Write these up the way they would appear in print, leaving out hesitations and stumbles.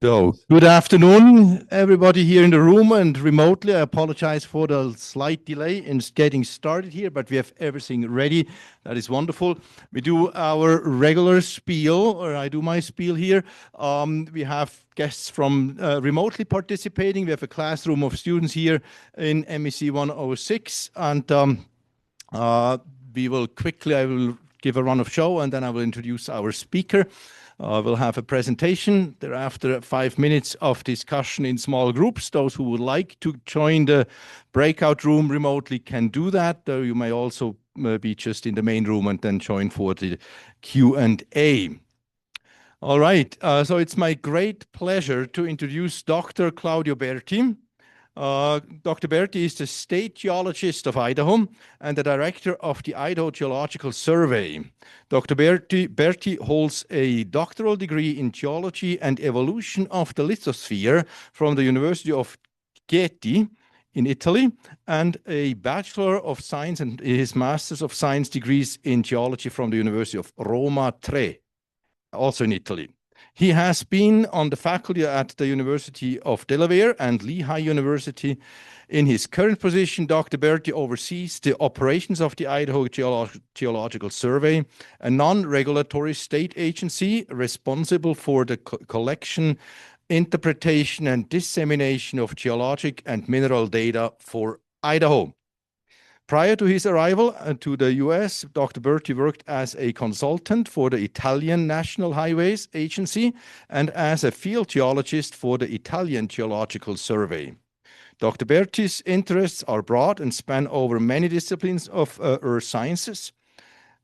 So, good afternoon, everybody here in the room and remotely. I apologize for the slight delay in getting started here, but we have everything ready. That is wonderful. We do our regular spiel, or I do my spiel here. We have guests from remotely participating. We have a classroom of students here in MEC 106, and I will give a run of show, and then I will introduce our speaker. We'll have a presentation. Thereafter, 5 minutes of discussion in small groups. Those who would like to join the breakout room remotely can do that. You may also be just in the main room and then join for the Q&A. All right, so it's my great pleasure to introduce Dr. Claudio Berti. Dr. Berti is the state geologist of Idaho and the director of the Idaho Geological Survey. Dr. Berti holds a doctoral degree in geology and evolution of the lithosphere from the University of Chieti in Italy, and a Bachelor of Science and his Master's of Science degrees in geology from the University of Roma Tre, also in Italy. He has been on the faculty at the University of Delaware and Lehigh University. In his current position, Dr. Berti oversees the operations of the Idaho Geological Survey, a non-regulatory state agency responsible for the collection, interpretation, and dissemination of geologic and mineral data for Idaho. Prior to his arrival to the US, Dr. Berti worked as a consultant for the Italian National Highways Agency and as a field geologist for the Italian Geological Survey. Dr. Berti's interests are broad and span over many disciplines of earth sciences.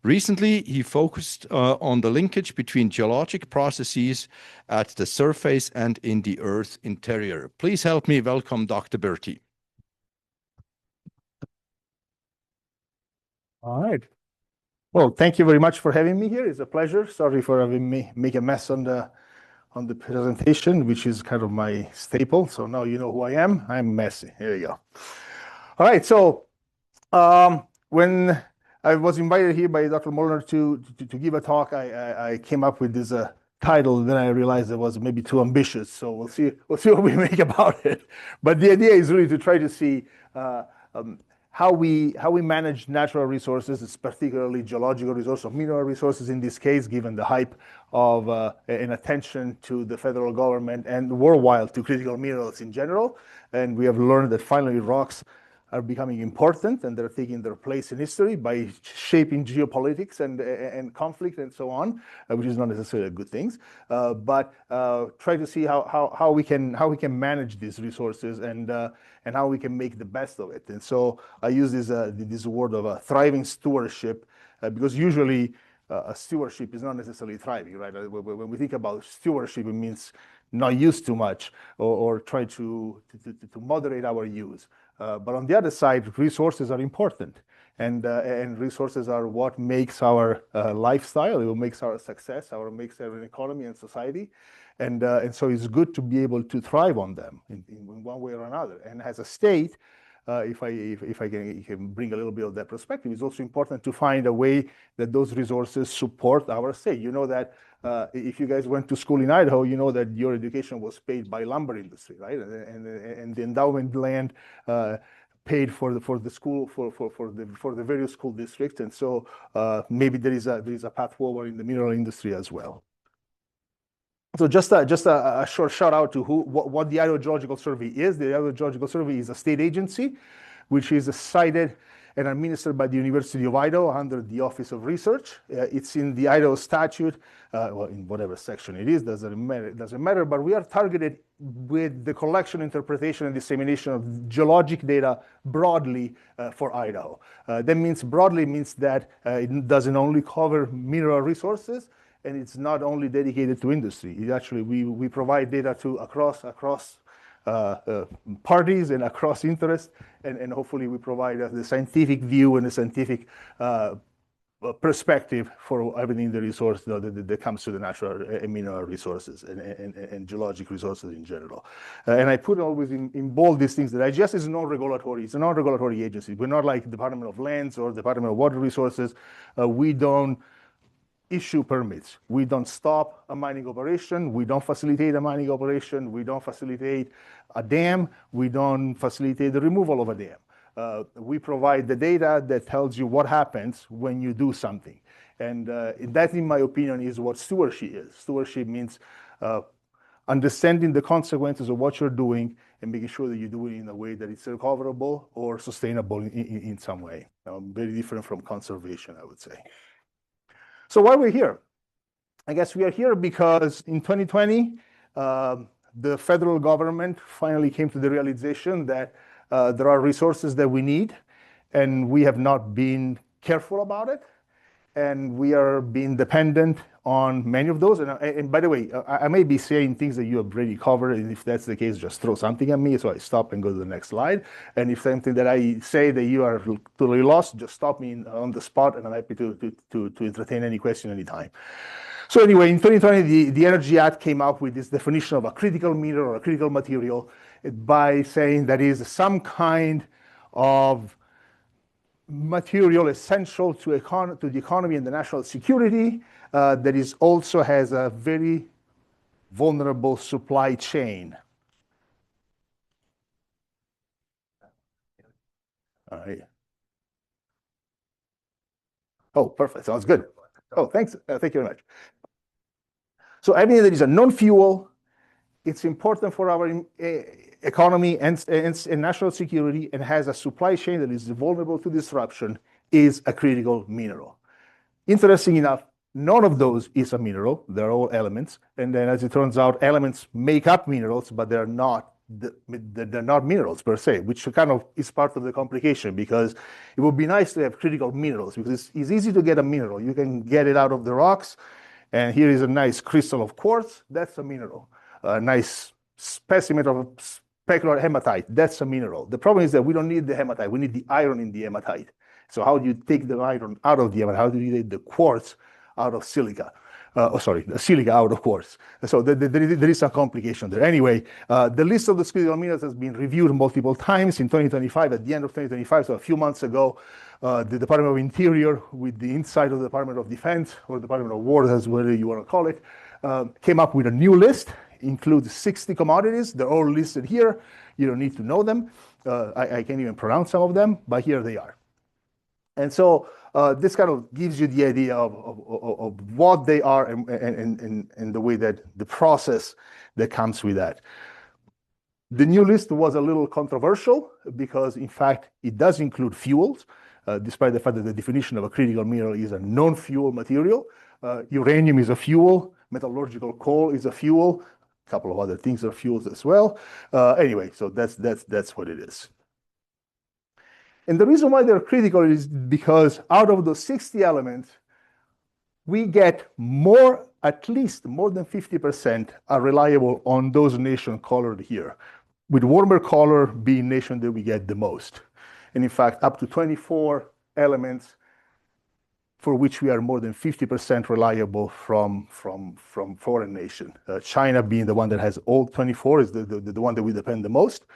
Recently, he focused on the linkage between geologic processes at the surface and in the Earth interior. Please help me welcome Dr. Berti. All right. Well, thank you very much for having me here. It's a pleasure. Sorry for having me make a mess on the presentation, which is kind of my staple. So now you know who I am. I'm messy. Here you go. All right. So when I was invited here by Dr. Molnar to give a talk, I came up with this title, and then I realized it was maybe too ambitious. So we'll see what we make about it. But the idea is really to try to see how we manage natural resources, it's particularly geological resources, or mineral resources in this case, given the hype of and attention to the federal government and worldwide to critical minerals in general. And we have learned that finally rocks are becoming important, and they're taking their place in history by shaping geopolitics and conflict and so on, which is not necessarily a good thing. But try to see how we can manage these resources and how we can make the best of it. And so I use this word of thriving stewardship because usually a stewardship is not necessarily thriving, right? When we think about stewardship, it means not use too much or try to moderate our use. But on the other side, resources are important, and resources are what makes our lifestyle, it makes our success, makes our economy and society, and so it's good to be able to thrive on them in one way or another. And as a state, if I can bring a little bit of that perspective, it's also important to find a way that those resources support our state. You know that if you guys went to school in Idaho, you know that your education was paid by lumber industry, right? And the endowment land paid for the school for the various school districts. And so maybe there is a path forward in the mineral industry as well. So just a short shout out to what the Idaho Geological Survey is. The Idaho Geological Survey is a state agency, which is cited and administered by the University of Idaho under the Office of Research. It's in the Idaho statute, well, in whatever section it is, doesn't matter, but we are targeted with the collection, interpretation, and dissemination of geologic data broadly for Idaho. That means broadly means that it doesn't only cover mineral resources, and it's not only dedicated to industry. It actually, we provide data to across parties and across interests, and hopefully we provide the scientific view and the scientific perspective for everything in the resource that comes to the natural and mineral resources and geologic resources in general. And I put always in bold these things that IGS is non-regulatory. It's a non-regulatory agency. We're not like Department of Lands or Department of Water Resources. We don't issue permits. We don't stop a mining operation. We don't facilitate a mining operation. We don't facilitate a dam. We don't facilitate the removal of a dam. We provide the data that tells you what happens when you do something. And that, in my opinion, is what stewardship is. Stewardship means understanding the consequences of what you're doing and making sure that you do it in a way that it's recoverable or sustainable in some way. Very different from conservation, I would say. So why we're here? I guess we are here because in 2020, the federal government finally came to the realization that there are resources that we need, and we have not been careful about it. And we are being dependent on many of those. And by the way, I may be saying things that you have already covered. And if that's the case, just throw something at me. So I stop and go to the next slide. And if something that I say that you are totally lost, just stop me on the spot, and I'm happy to entertain any question anytime. So anyway, in 2020, the Energy Act came up with this definition of a critical mineral or a critical material by saying that is some kind of material essential to the economy and the national security that is also has a very vulnerable supply chain. All right. Oh, perfect. Sounds good. Oh, thanks. Thank you very much. So everything that is a non-fuel, it's important for our economy and national security, and has a supply chain that is vulnerable to disruption, is a critical mineral. Interesting enough, none of those is a mineral. They're all elements. And then, as it turns out, elements make up minerals, but they're not minerals per se, which kind of is part of the complication, because it would be nice to have critical minerals, because it's easy to get a mineral. You can get it out of the rocks. And here is a nice crystal of quartz. That's a mineral. A nice specimen of specular hematite. That's a mineral. The problem is that we don't need the hematite. We need the iron in the hematite. So how do you take the iron out of the hematite? How do you take the quartz out of silica? The silica out of quartz. So there is a complication there. Anyway, the list of the critical minerals has been reviewed multiple times. In 2025, at the end of 2025, so a few months ago, the Department of Interior, with the insight of the Department of Defense, or Department of War, as whatever you want to call it, came up with a new list. Includes 60 commodities. They're all listed here. You don't need to know them. I can't even pronounce some of them, but here they are. And so this kind of gives you the idea of what they are and the way that the process that comes with that. The new list was a little controversial because, in fact, it does include fuels, despite the fact that the definition of a critical mineral is a non-fuel material. Uranium is a fuel. Metallurgical coal is a fuel. A couple of other things are fuels as well. Anyway, so that's what it is. And the reason why they're critical is because out of those 60 elements, we get at least more than 50% are reliable on those nations colored here, with warmer color being nation that we get the most. And in fact, up to 24 elements for which we are more than 50% reliable from foreign nation. China being the one that has all 24 is the one that we depend the most.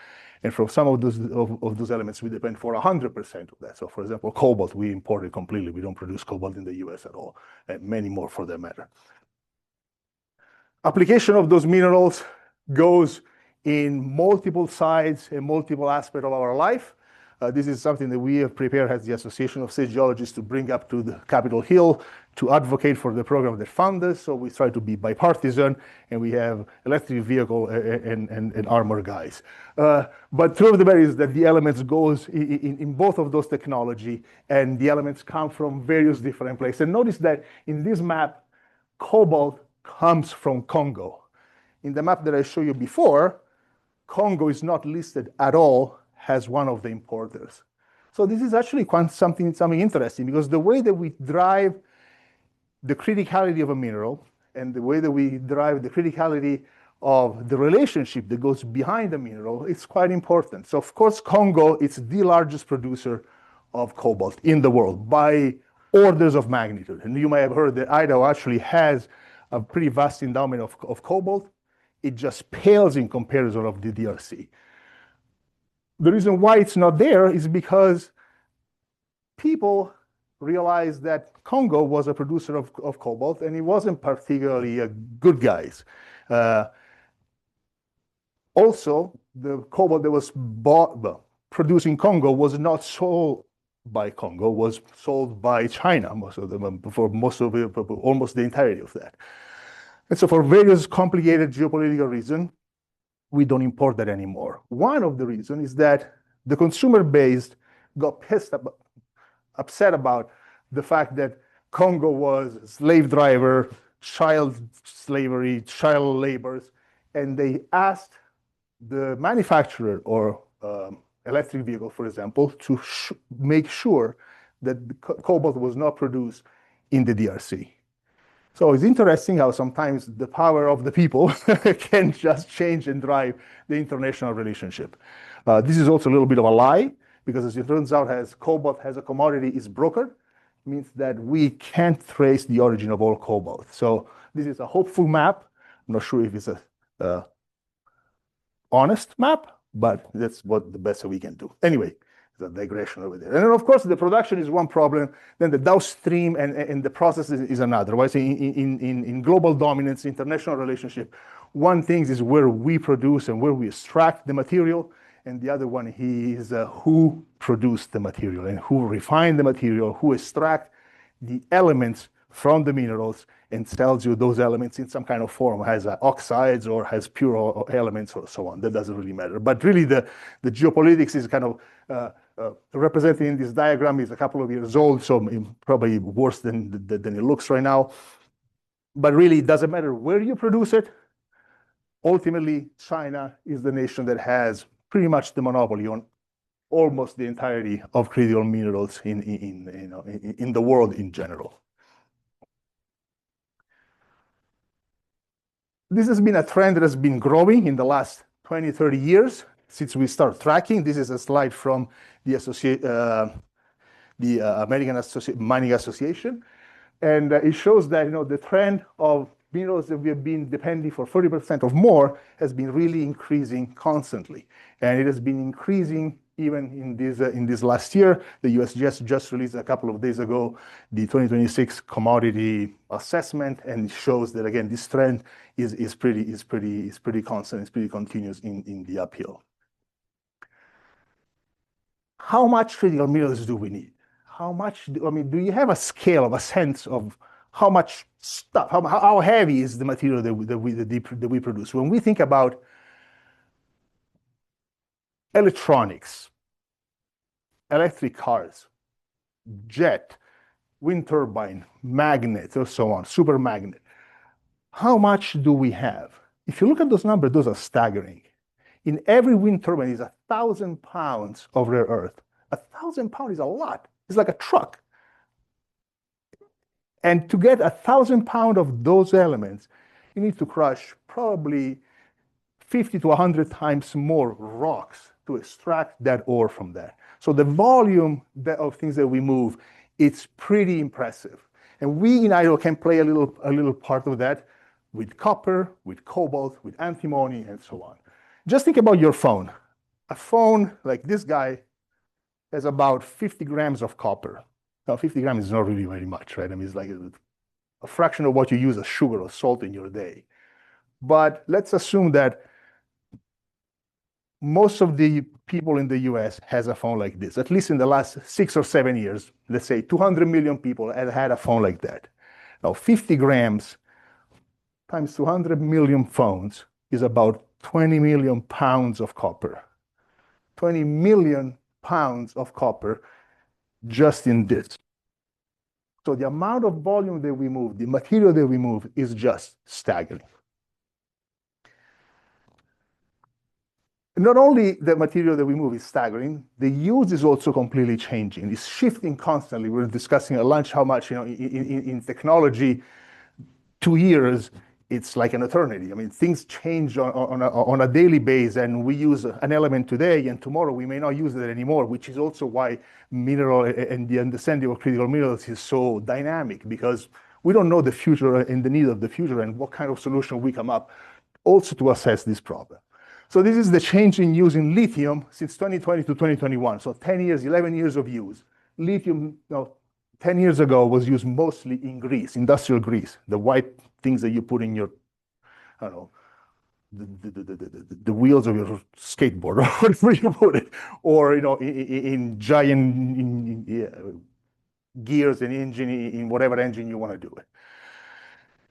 And from some of those elements, we depend for 100% of that. So for example, cobalt, we import it completely. We don't produce cobalt in the US at all, and many more for that matter. Application of those minerals goes in multiple sides and multiple aspects of our life. This is something that we have prepared as the Association of State Geologists to bring up to the Capitol Hill to advocate for the program that found us. So we try to be bipartisan, and we have electric vehicle and armor guys. But truth of the matter is that the elements goes in both of those technology, and the elements come from various different places. And notice that in this map, cobalt comes from Congo. In the map that I showed you before, Congo is not listed at all as one of the importers. So this is actually something interesting, because the way that we drive the criticality of a mineral and the way that we drive the criticality of the relationship that goes behind the mineral, it's quite important. So of course, Congo is the largest producer of cobalt in the world by orders of magnitude. And you may have heard that Idaho actually has a pretty vast endowment of cobalt. It just pales in comparison of the DRC. The reason why it's not there is because people realized that Congo was a producer of cobalt, and it wasn't particularly a good guys. Also, the cobalt that was produced in Congo was not sold by Congo, was sold by China, most of them, for almost the entirety of that. And so for various complicated geopolitical reasons, we don't import that anymore. One of the reasons is that the consumer base got upset about the fact that Congo was slave driver, child slavery, child labors, and they asked the manufacturer or electric vehicle, for example, to make sure that the cobalt was not produced in the DRC. So it's interesting how sometimes the power of the people can just change and drive the international relationship. This is also a little bit of a lie, because as it turns out, as cobalt as a commodity is brokered, means that we can't trace the origin of all cobalt. So this is a hopeful map. I'm not sure if it's a honest map, but that's what the best we can do. Anyway, it's a digression over there. And then, of course, the production is one problem. Then the downstream and the process is another. Right? So in global dominance, international relationship, one thing is where we produce and where we extract the material, and the other one is who produced the material and who refined the material, who extract the elements from the minerals and sells you those elements in some kind of form, has oxides or has pure elements or so on. That doesn't really matter. But really the geopolitics is kind of represented in this diagram is a couple of years old, so probably worse than it looks right now. But really it doesn't matter where you produce it. Ultimately, China is the nation that has pretty much the monopoly on almost the entirety of critical minerals in the world in general. This has been a trend that has been growing in the last 20, 30 years since we start tracking. This is a slide from the American Mining Association. And it shows that the trend of minerals that we have been depending for 30% or more has been really increasing constantly. And it has been increasing even in this last year. The US just released a couple of days ago the 2026 commodity assessment, and it shows that again this trend is pretty constant, it's pretty continuous in the uphill. How much critical minerals do we need? How much? Do you have a scale of a sense of how much stuff? How heavy is the material that we produce? When we think about electronics, electric cars, jet, wind turbine, magnet, or so on, super magnet. How much do we have? If you look at those numbers, those are staggering. In every wind turbine is 1,000 pounds of rare earth. 1,000 pounds is a lot. It's like a truck. And to get 1,000 pounds of those elements, you need to crush probably 50 to 100 times more rocks to extract that ore from that. So the volume of things that we move, it's pretty impressive. And we in Idaho can play a little part of that with copper, with cobalt, with antimony, and so on. Just think about your phone. A phone like this guy has about 50 grams of copper. Now, 50 grams is not really very much, right? It's like a fraction of what you use as sugar or salt in your day. But let's assume that most of the people in the US has a phone like this. At least in the last 6 or 7 years, let's say 200 million people have had a phone like that. Now, 50 grams times 200 million phones is about 20 million pounds of copper. 20 million pounds of copper just in this. So the amount of volume that we move, the material that we move is just staggering. Not only the material that we move is staggering, the use is also completely changing. It's shifting constantly. We were discussing at lunch how much, in technology, 2 years, it's like an eternity. Things change on a daily basis, and we use an element today, and tomorrow we may not use it anymore, which is also why mineral and the understanding of critical minerals is so dynamic, because we don't know the future and the need of the future and what kind of solution we come up also to assess this problem. So this is the change in use in lithium since 2020 to 2021. So 10 years, 11 years of use. Lithium 10 years ago was used mostly in grease, industrial grease, the white things that you put in your, I don't know, the wheels of your skateboard or whatever you put it, or in giant gears and engine in whatever engine you want to do it.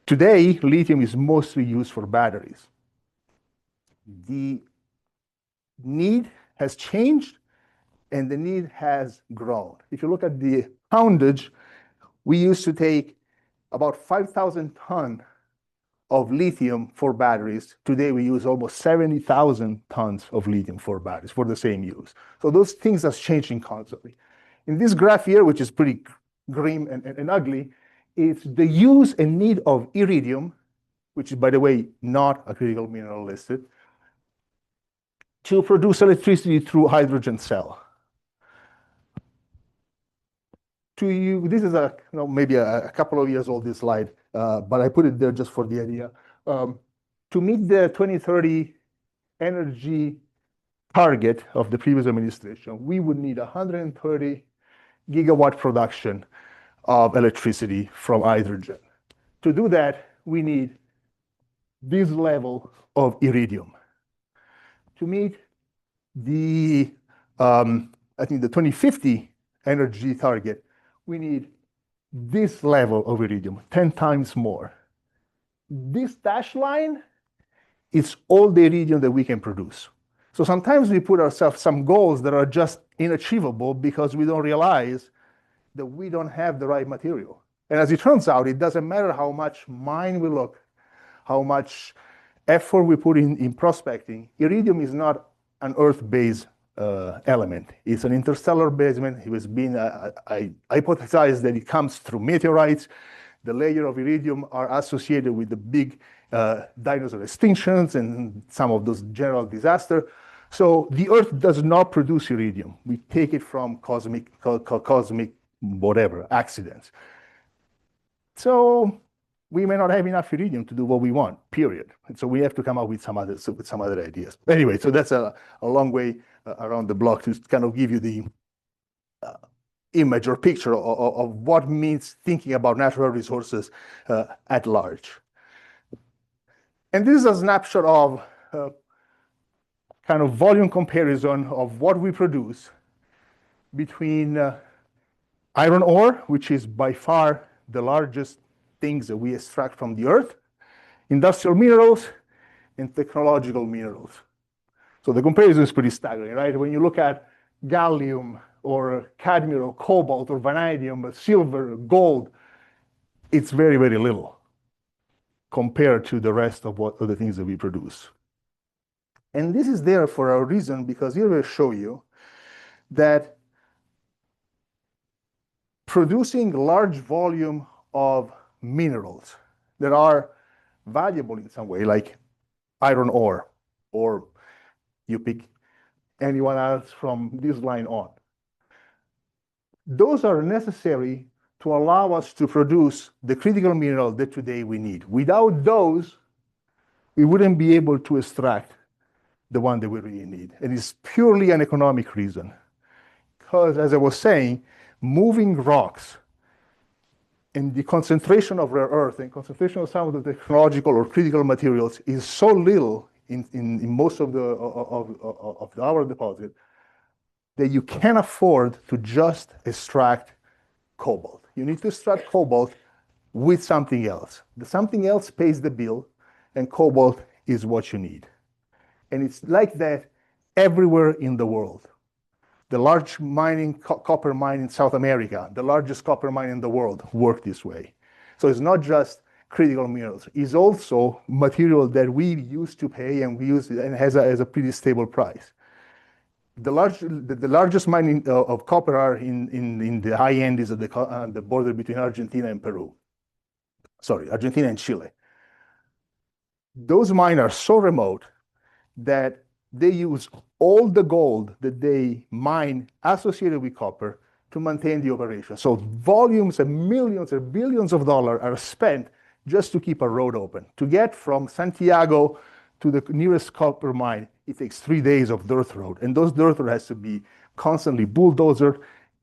Today, lithium is mostly used for batteries. The need has changed and the need has grown. If you look at the poundage, we used to take about 5,000 tons of lithium for batteries. Today, we use almost 70,000 tons of lithium for batteries for the same use. So those things are changing constantly. In this graph here, which is pretty grim and ugly, it's the use and need of iridium, which is, by the way, not a critical mineral listed, to produce electricity through hydrogen cell. This is maybe a couple of years old, this slide, but I put it there just for the idea. To meet the 2030 energy target of the previous administration, we would need 130 gigawatt production of electricity from hydrogen. To do that, we need this level of iridium. To meet the, I think the 2050 energy target, we need this level of iridium, 10 times more. This dashed line is all the iridium that we can produce. So sometimes we put ourselves some goals that are just inachievable because we don't realize that we don't have the right material. And as it turns out, it doesn't matter how much mine we look, how much effort we put in prospecting. Iridium is not an Earth-based element. It's an interstellar basement. It was being, I hypothesize that it comes through meteorites. The layer of iridium are associated with the big dinosaur extinctions and some of those general disasters. So the Earth does not produce iridium. We take it from cosmic whatever, accidents. So we may not have enough iridium to do what we want, period. And so we have to come up with some other ideas. Anyway, so that's a long way around the block to kind of give you the image or picture of what means thinking about natural resources at large. And this is a snapshot of kind of volume comparison of what we produce between iron ore, which is by far the largest things that we extract from the earth, industrial minerals, and technological minerals. So the comparison is pretty staggering, right? When you look at gallium or cadmium or cobalt or vanadium, silver, gold, it's very, very little compared to the rest of what other things that we produce. And this is there for a reason, because here we'll show you that producing large volume of minerals that are valuable in some way, like iron ore, or you pick anyone else from this line on. Those are necessary to allow us to produce the critical mineral that today we need. Without those, we wouldn't be able to extract the one that we really need. And it's purely an economic reason. Because as I was saying, moving rocks and the concentration of rare earth and concentration of some of the technological or critical materials is so little in most of our deposit that you can't afford to just extract cobalt. You need to extract cobalt with something else. The something else pays the bill, and cobalt is what you need. And it's like that everywhere in the world. The large mining, copper mine in South America, the largest copper mine in the world, work this way. So it's not just critical minerals. It's also material that we used to pay and we use and has a pretty stable price. The largest mine of copper are in the high end is at the border between Argentina and Peru. Sorry, Argentina and Chile. Those mines are so remote that they use all the gold that they mine associated with copper to maintain the operation. So volumes and millions or billions of dollars are spent just to keep a road open. To get from Santiago to the nearest copper mine, it takes 3 days of dirt road. And those dirt road has to be constantly bulldozed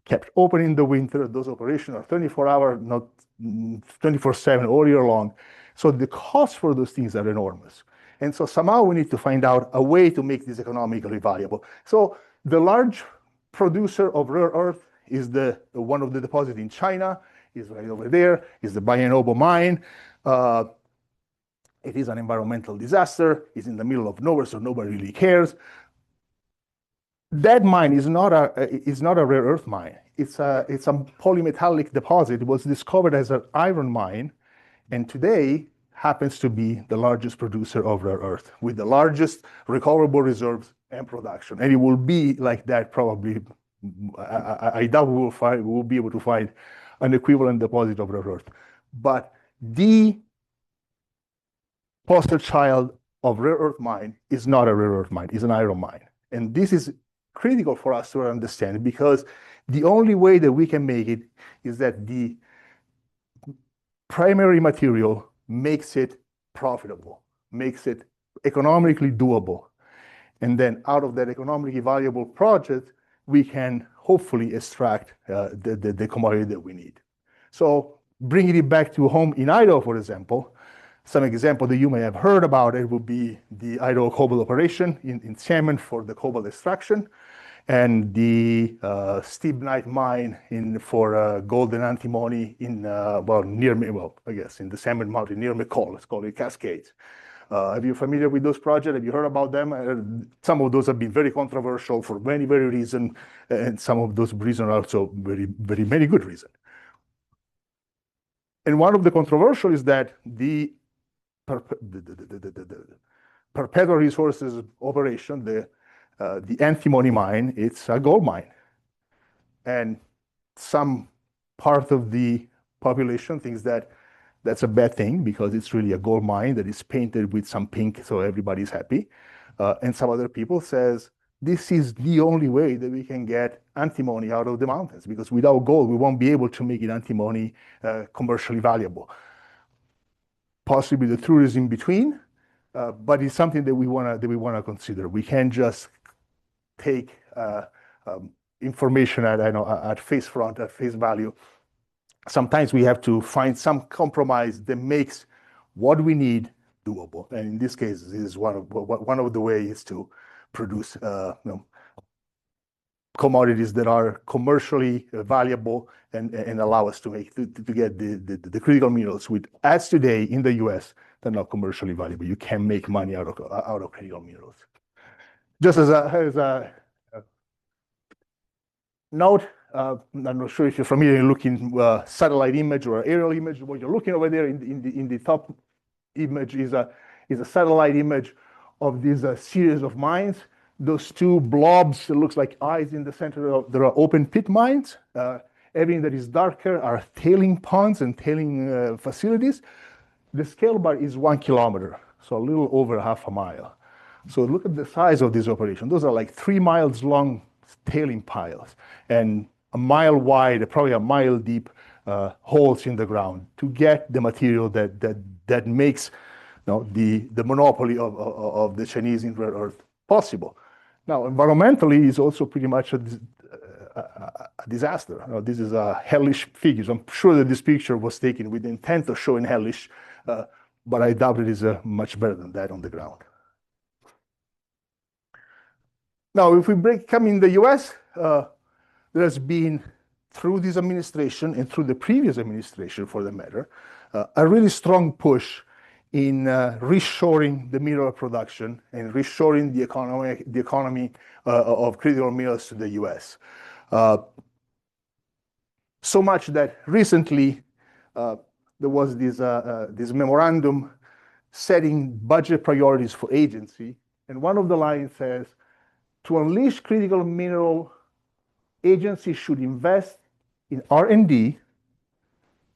kept open in the winter. Those operations are 24-hour, not 24/7 all year long. So the costs for those things are enormous. And so somehow we need to find out a way to make this economically viable. So the large producer of rare earth is one of the deposits in China, is right over there, is the Bayanobo mine. It is an environmental disaster. It's in the middle of nowhere, so nobody really cares. That mine is not a rare earth mine. It's a polymetallic deposit. It was discovered as an iron mine, and today happens to be the largest producer of rare earth with the largest recoverable reserves and production. And it will be like that probably. I doubt we'll be able to find an equivalent deposit of rare earth. But the poster child of rare earth mine is not a rare earth mine, it's an iron mine. And this is critical for us to understand, because the only way that we can make it is that the primary material makes it profitable, makes it economically doable. And then out of that economically valuable project, we can hopefully extract the commodity that we need. So bringing it back to home in Idaho, for example, some example that you may have heard about it would be the Idaho cobalt operation in Salmon for the cobalt extraction, and the Stibnite mine for gold and antimony in in the Salmon Mountain near McCall. It's called the Cascades. Are you familiar with those projects? Have you heard about them? Some of those have been very controversial for many, very reasons, and some of those reasons are also very many good reasons. And one of the controversial is that the Perpetual Resources operation, the antimony mine, it's a gold mine. And some part of the population thinks that that's a bad thing because it's really a gold mine that is painted with some pink so everybody's happy. And some other people says, this is the only way that we can get antimony out of the mountains, because without gold, we won't be able to make it antimony commercially valuable. Possibly the truth is in between, but it's something that we wanna consider. We can't just take information at face value. Sometimes we have to find some compromise that makes what we need doable. And in this case, this is one of the ways to produce commodities that are commercially valuable and allow us to get the critical minerals, which as today in the US, they're not commercially valuable. You can't make money out of critical minerals. Just as a note, I'm not sure if you're familiar looking satellite image or aerial image. What you're looking over there in the top image is a satellite image of this series of mines. Those two blobs, it looks like eyes in the center there are open pit mines. Everything that is darker are tailing ponds and tailing facilities. The scale bar is 1 kilometer, so a little over half a mile. So look at the size of this operation. Those are like 3 miles long tailing piles and a mile wide, probably a mile deep holes in the ground to get the material that makes the monopoly of the Chinese in rare earth possible. Now, environmentally, it's also pretty much a disaster. This is a hellish figures. I'm sure that this picture was taken with the intent of showing hellish, but I doubt it is much better than that on the ground. Now, if we come in the US, there has been, through this administration and through the previous administration for the matter, a really strong push in reshoring the mineral production and reshoring the economy of critical minerals to the US. So much that recently there was this memorandum setting budget priorities for agency, and one of the lines says, to unleash critical mineral, agencies should invest in R&D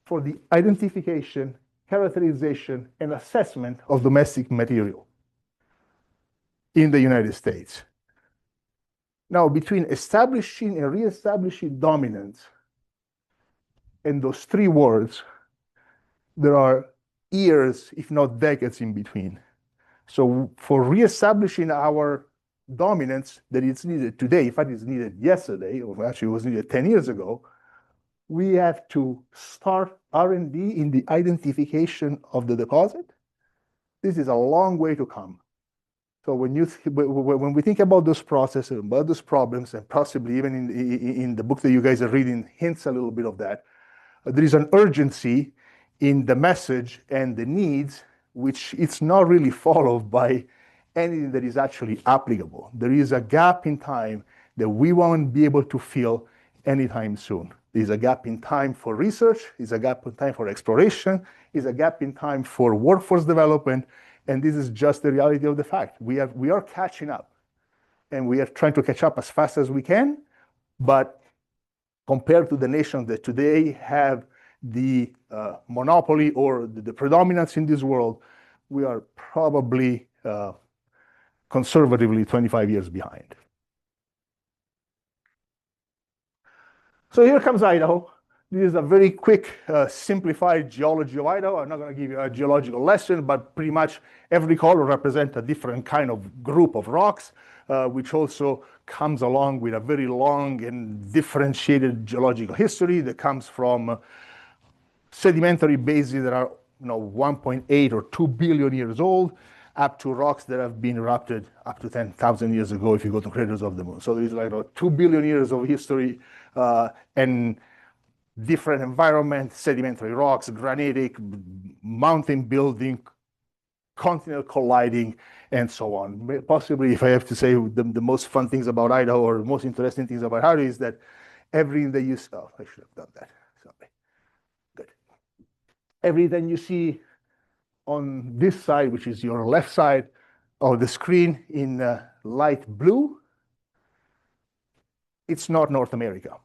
for the identification, characterization, and assessment of domestic material in the United States. Now, between establishing and reestablishing dominance and those three words, there are years, if not decades, in between. So for reestablishing our dominance that is needed today, in fact, it's needed yesterday, or actually it was needed 10 years ago, we have to start R&D in the identification of the deposit. This is a long way to come. So when we think about those processes, about those problems, and possibly even in the book that you guys are reading hints a little bit of that, there is an urgency in the message and the needs, which it's not really followed by anything that is actually applicable. There is a gap in time that we won't be able to fill anytime soon. There's a gap in time for research, there's a gap in time for exploration, there's a gap in time for workforce development, and this is just the reality of the fact. We are catching up, and we are trying to catch up as fast as we can, but compared to the nations that today have the monopoly or the predominance in this world, we are probably conservatively 25 years behind. So here comes Idaho. This is a very quick, simplified geology of Idaho. I'm not going to give you a geological lesson, but pretty much every color represents a different kind of group of rocks, which also comes along with a very long and differentiated geological history that comes from sedimentary bases that are 1.8 or 2 billion years old, up to rocks that have been erupted up to 10,000 years ago if you go to craters of the moon. So there's like 2 billion years of history and different environments, sedimentary rocks, granitic, mountain building, continental colliding, and so on. Possibly, if I have to say the most fun things about Idaho or the most interesting things about Idaho is that everything that you, oh, I should have done that, sorry. Good. Everything you see on this side, which is your left side of the screen in light blue, it's not North America.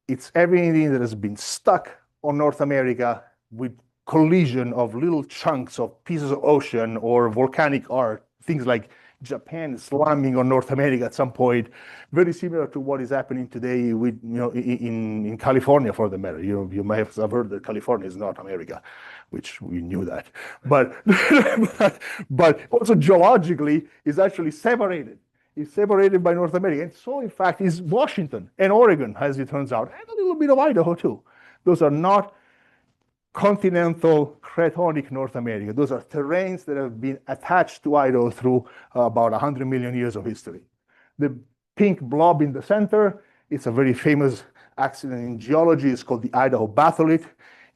It's everything that has been stuck on North America with collision of little chunks of pieces of ocean or volcanic art, things like Japan slamming on North America at some point, very similar to what is happening today with, in California, for the matter. You may have heard that California is not America, which we knew that. But also geologically is actually separated. Is separated by North America. And so, in fact, is Washington and Oregon, as it turns out, and a little bit of Idaho, too. Those are not continental cratonic North America. Those are terrains that have been attached to Idaho through about 100 million years of history. The pink blob in the center, it's a very famous accident in geology. It's called the Idaho batholith.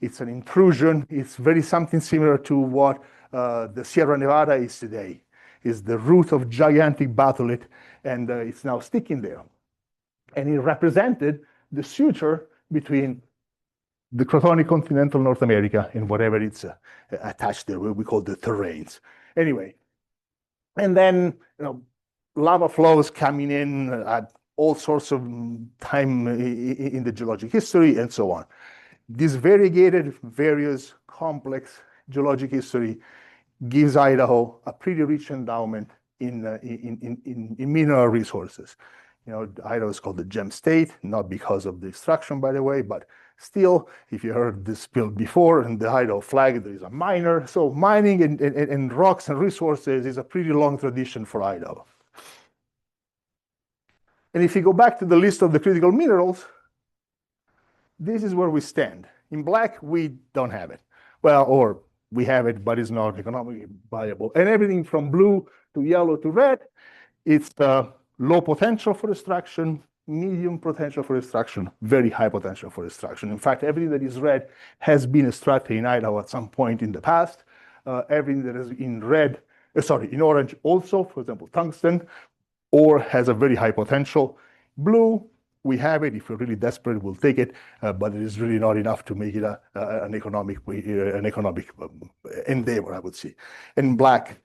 It's an intrusion. It's very something similar to what the Sierra Nevada is today. Is the root of gigantic batholith, and it's now sticking there. And it represented the suture between the cratonic continental North America and whatever it's attached there, we call the terrains. Anyway, and then lava flows coming in at all sorts of time in the geologic history and so on. This variegated, various, complex geologic history gives Idaho a pretty rich endowment in mineral resources. Idaho is called the gem state, not because of the extraction, by the way, but still, if you heard this built before, and the Idaho flag, there is a miner. So mining and rocks and resources is a pretty long tradition for Idaho. And if you go back to the list of the critical minerals, this is where we stand. In black, we don't have it. Well, or we have it, but it's not economically viable. And everything from blue to yellow to red, it's low potential for extraction, medium potential for extraction, very high potential for extraction. In fact, everything that is red has been extracted in Idaho at some point in the past. Everything that is in red, in orange also, for example, tungsten, or has a very high potential. Blue, we have it. If we're really desperate, we'll take it, but it is really not enough to make it an economic endeavor, I would say. And black,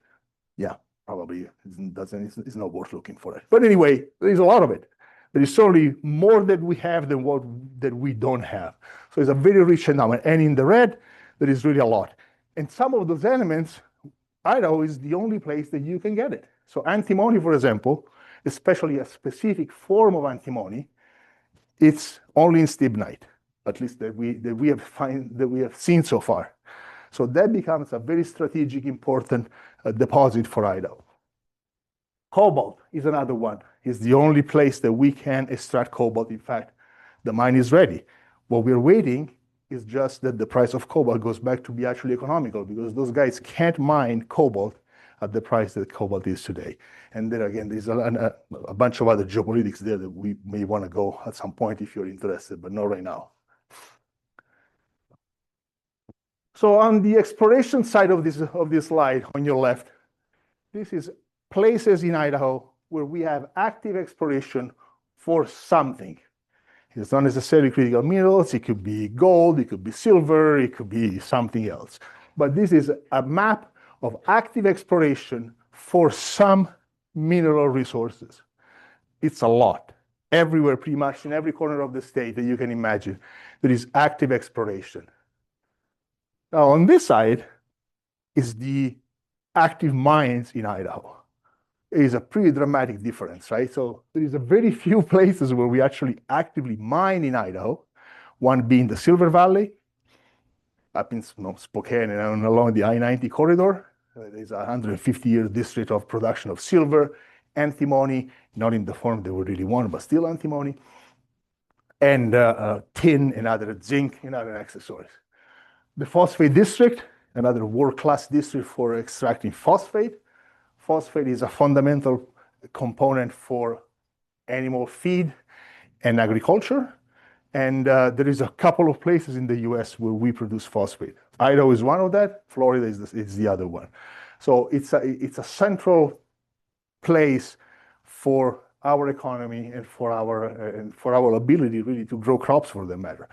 yeah, probably it's not worth looking for it. But anyway, there's a lot of it. There is certainly more that we have than what that we don't have. So it's a very rich endowment. And in the red, there is really a lot. And some of those elements, Idaho is the only place that you can get it. So antimony, for example, especially a specific form of antimony, it's only in stibnite, at least that we have seen so far. So that becomes a very strategic, important deposit for Idaho. Cobalt is another one. It's the only place that we can extract cobalt. In fact, the mine is ready. What we're waiting is just that the price of cobalt goes back to be actually economical, because those guys can't mine cobalt at the price that cobalt is today. And then again, there's a bunch of other geopolitics there that we may want to go at some point if you're interested, but not right now. So on the exploration side of this slide on your left, this is places in Idaho where we have active exploration for something. It's not necessarily critical minerals. It could be gold, it could be silver, it could be something else. But this is a map of active exploration for some mineral resources. It's a lot. Everywhere, pretty much in every corner of the state that you can imagine, there is active exploration. Now, on this side is the active mines in Idaho. It is a pretty dramatic difference, right? So there is a very few places where we actually actively mine in Idaho, one being the Silver Valley, up in Spokane and along the I-90 corridor. There's a 150-year district of production of silver, antimony, not in the form they would really want, but still antimony, and tin and other zinc and other accessories. The Phosphate District, another world-class district for extracting phosphate. Phosphate is a fundamental component for animal feed and agriculture. And there is a couple of places in the US where we produce phosphate. Idaho is one of that. Florida is the other one. So it's a central place for our economy and for our ability really to grow crops, for that matter.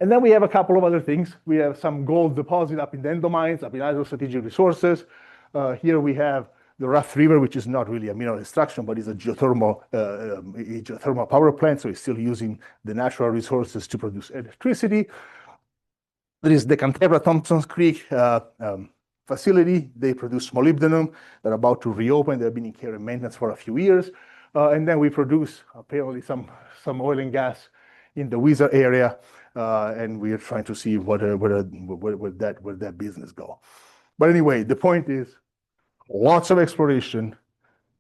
And then we have a couple of other things. We have some gold deposit up in the Endomines, up in Idaho Strategic Resources. Here we have the Rough River, which is not really a mineral extraction, but is a geothermal power plant, so it's still using the natural resources to produce electricity. There is the Canterra Thompsons Creek facility. They produce molybdenum. They're about to reopen. They've been in care and maintenance for a few years. And then we produce apparently some oil and gas in the Wizard area, and we are trying to see where that business go. But anyway, the point is, lots of exploration,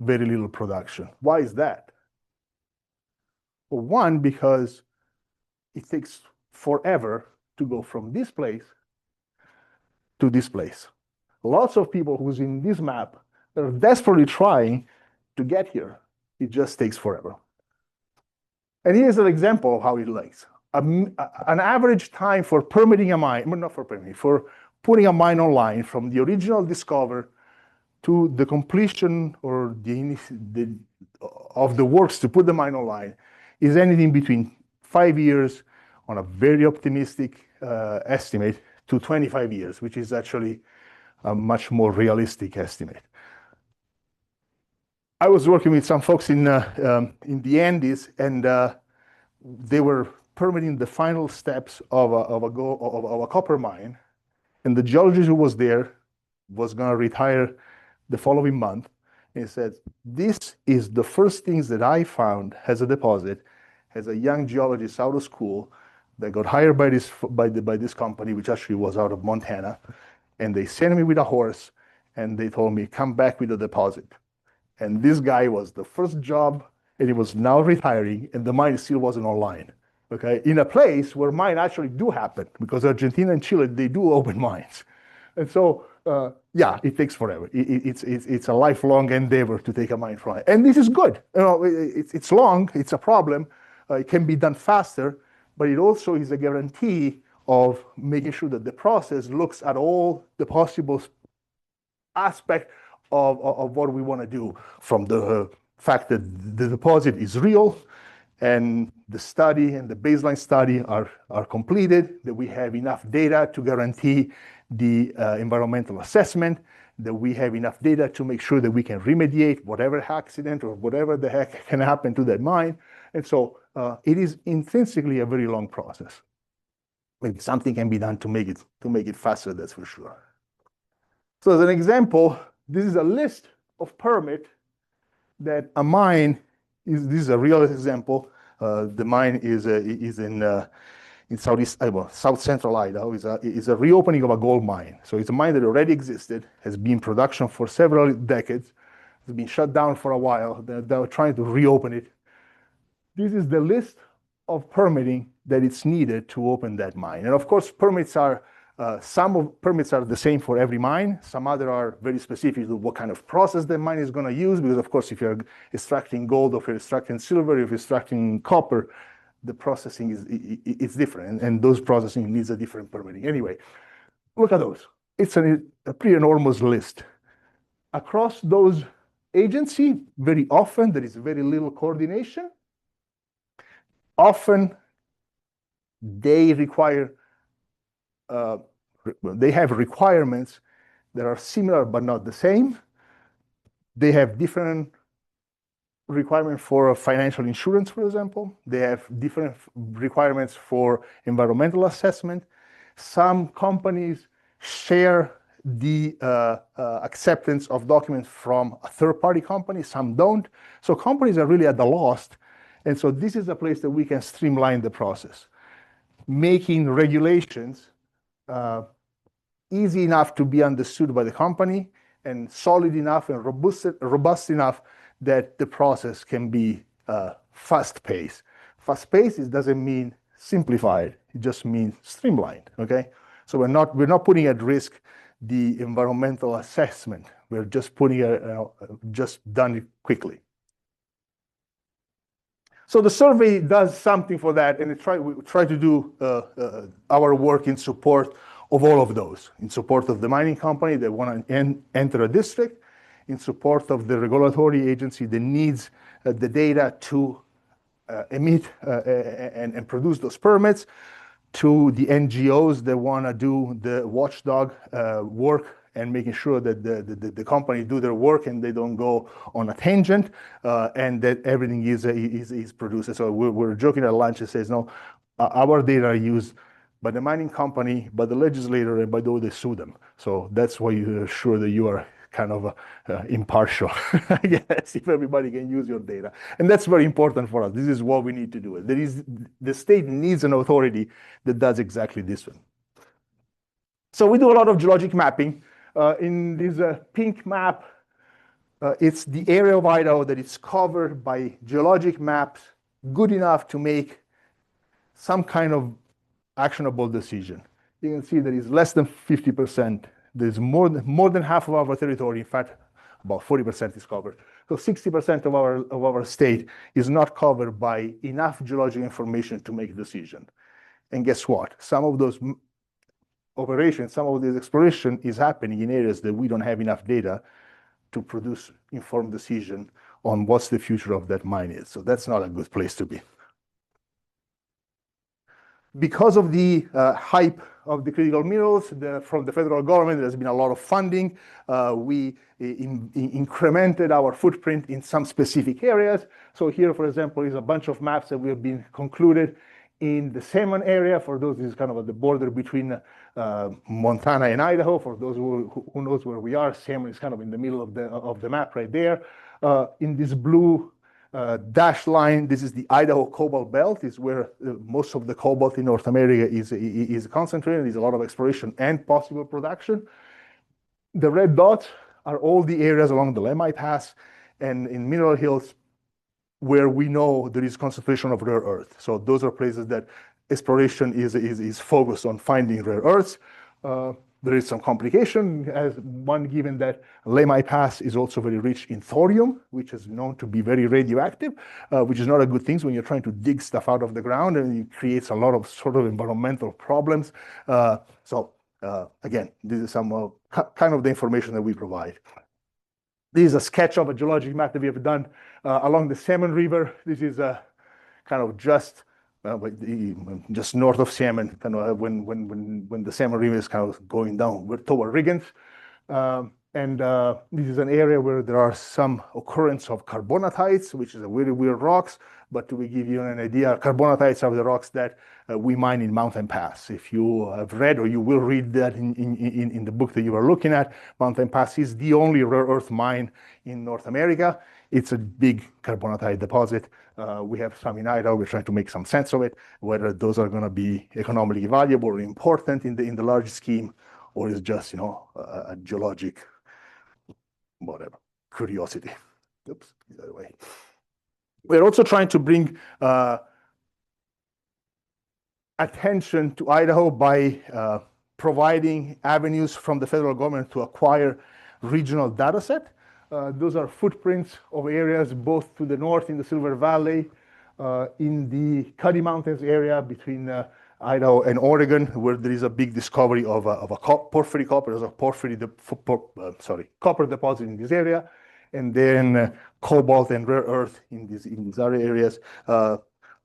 very little production. Why is that? Well, one, because it takes forever to go from this place to this place. Lots of people who's in this map are desperately trying to get here. It just takes forever. And here's an example of how it looks. An average time for permitting a mine, well, not for permitting, for putting a mine online from the original discover to the completion or of the works to put the mine online is anything between 5 years on a very optimistic estimate to 25 years, which is actually a much more realistic estimate. I was working with some folks in the Andes, and they were permitting the final steps of a copper mine, and the geologist who was there was going to retire the following month. And he said, "This is the first things that I found as a deposit, as a young geologist out of school that got hired by this company, which actually was out of Montana, and they sent me with a horse, and they told me, come back with a deposit." And this guy was the first job, and he was now retiring, and the mine still wasn't online. Okay, in a place where mines actually do happen, because Argentina and Chile, they do open mines. And so, yeah, it takes forever. It's a lifelong endeavor to take a mine from it. And this is good. You know, it's long, it's a problem. It can be done faster, but it also is a guarantee of making sure that the process looks at all the possible aspects of what we want to do, from the fact that the deposit is real, and the study and the baseline study are completed, that we have enough data to guarantee the environmental assessment, that we have enough data to make sure that we can remediate whatever accident or whatever the heck can happen to that mine. And so it is intrinsically a very long process. Maybe something can be done to make it faster, that's for sure. So as an example, this is a list of permit that a mine is. This is a real example. The mine is in south central Idaho. Is a reopening of a gold mine. So it's a mine that already existed, has been in production for several decades, It's been shut down for a while. They're trying to reopen it. This is the list of permitting that it's needed to open that mine. And of course, some permits are the same for every mine. Some other are very specific to what kind of process the mine is going to use. Because of course, if you're extracting gold, or if you're extracting silver, if you're extracting copper, the processing is different. And those processing needs a different permitting. Anyway, look at those. It's a pretty enormous list. Across those agencies, very often there is very little coordination. Often they require, they have requirements that are similar but not the same. They have different requirements for financial insurance, for example. They have different requirements for environmental assessment. Some companies share the acceptance of documents from a third-party company, some don't. So companies are really at the loss. And so this is a place that we can streamline the process, making regulations easy enough to be understood by the company and solid enough and robust enough that the process can be fast-paced. Fast-paced doesn't mean simplified. It just means streamlined, okay? So we're not putting at risk the environmental assessment. We're just just done it quickly. So the survey does something for that, and we try to do our work in support of all of those, in support of the mining company that want to enter a district, in support of the regulatory agency that needs the data to emit and produce those permits, to the NGOs that want to do the watchdog work and making sure that the company do their work and they don't go on a tangent, and that everything is produced. So we're joking at lunch and says, no, our data are used by the mining company, by the legislator, and by those that sue them. So that's why you're sure that you are kind of impartial, I guess, if everybody can use your data. And that's very important for us. This is what we need to do. The state needs an authority that does exactly this one. So we do a lot of geologic mapping. In this pink map, it's the area of Idaho that is covered by geologic maps good enough to make some kind of actionable decision. You can see that it's less than 50%. There's more than half of our territory, in fact, about 40% is covered. So 60% of our state is not covered by enough geologic information to make a decision. And guess what? Some of those operations, some of this exploration is happening in areas that we don't have enough data to produce informed decision on what's the future of that mine is. So that's not a good place to be. Because of the hype of the critical minerals from the federal government, there's been a lot of funding. We incremented our footprint in some specific areas. So here, for example, is a bunch of maps that we have been concluded in the Salmon area. For those, this is kind of at the border between Montana and Idaho. For those who knows where we are, Salmon is kind of in the middle of the map right there. In this blue dashed line, this is the Idaho Cobalt Belt. Is where most of the cobalt in North America is concentrated. There's a lot of exploration and possible production. The red dots are all the areas along the Lemhi Pass and in Mineral Hills where we know there is concentration of rare earth. So those are places that exploration is focused on finding rare earths. There is some complication, as one given that Lemhi Pass is also very rich in thorium, which is known to be very radioactive, which is not a good thing when you're trying to dig stuff out of the ground, and it creates a lot of sort of environmental problems. Again, this is some kind of the information that we provide. This is a sketch of a geologic map that we have done along the Salmon River. This is kind of just north of Salmon, kind of when the Salmon River is kind of going down toward Riggins. This is an area where there are some occurrence of carbonatites, which is a very weird rocks. But to give you an idea, carbonatites are the rocks that we mine in Mountain Pass. If you have read or you will read that in the book that you are looking at, Mountain Pass is the only rare earth mine in North America. It's a big carbonatite deposit. We have some in Idaho. We're trying to make some sense of it, whether those are going to be economically valuable or important in the large scheme, or is just a geologic whatever. curiosity. Oops, the other way. We're also trying to bring attention to Idaho by providing avenues from the federal government to acquire regional data set. Those are footprints of areas both to the north in the Silver Valley, in the Cuddy Mountains area between Idaho and Oregon, where there is a big discovery of a porphyry copper. There's a copper deposit in this area, and then cobalt and rare earth in these other areas.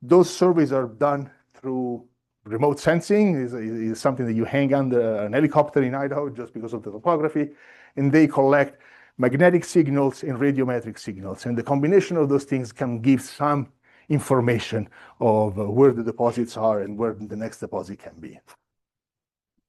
Those surveys are done through remote sensing. Is something that you hang under an helicopter in Idaho just because of the topography, and they collect magnetic signals and radiometric signals, and the combination of those things can give some information of where the deposits are and where the next deposit can be.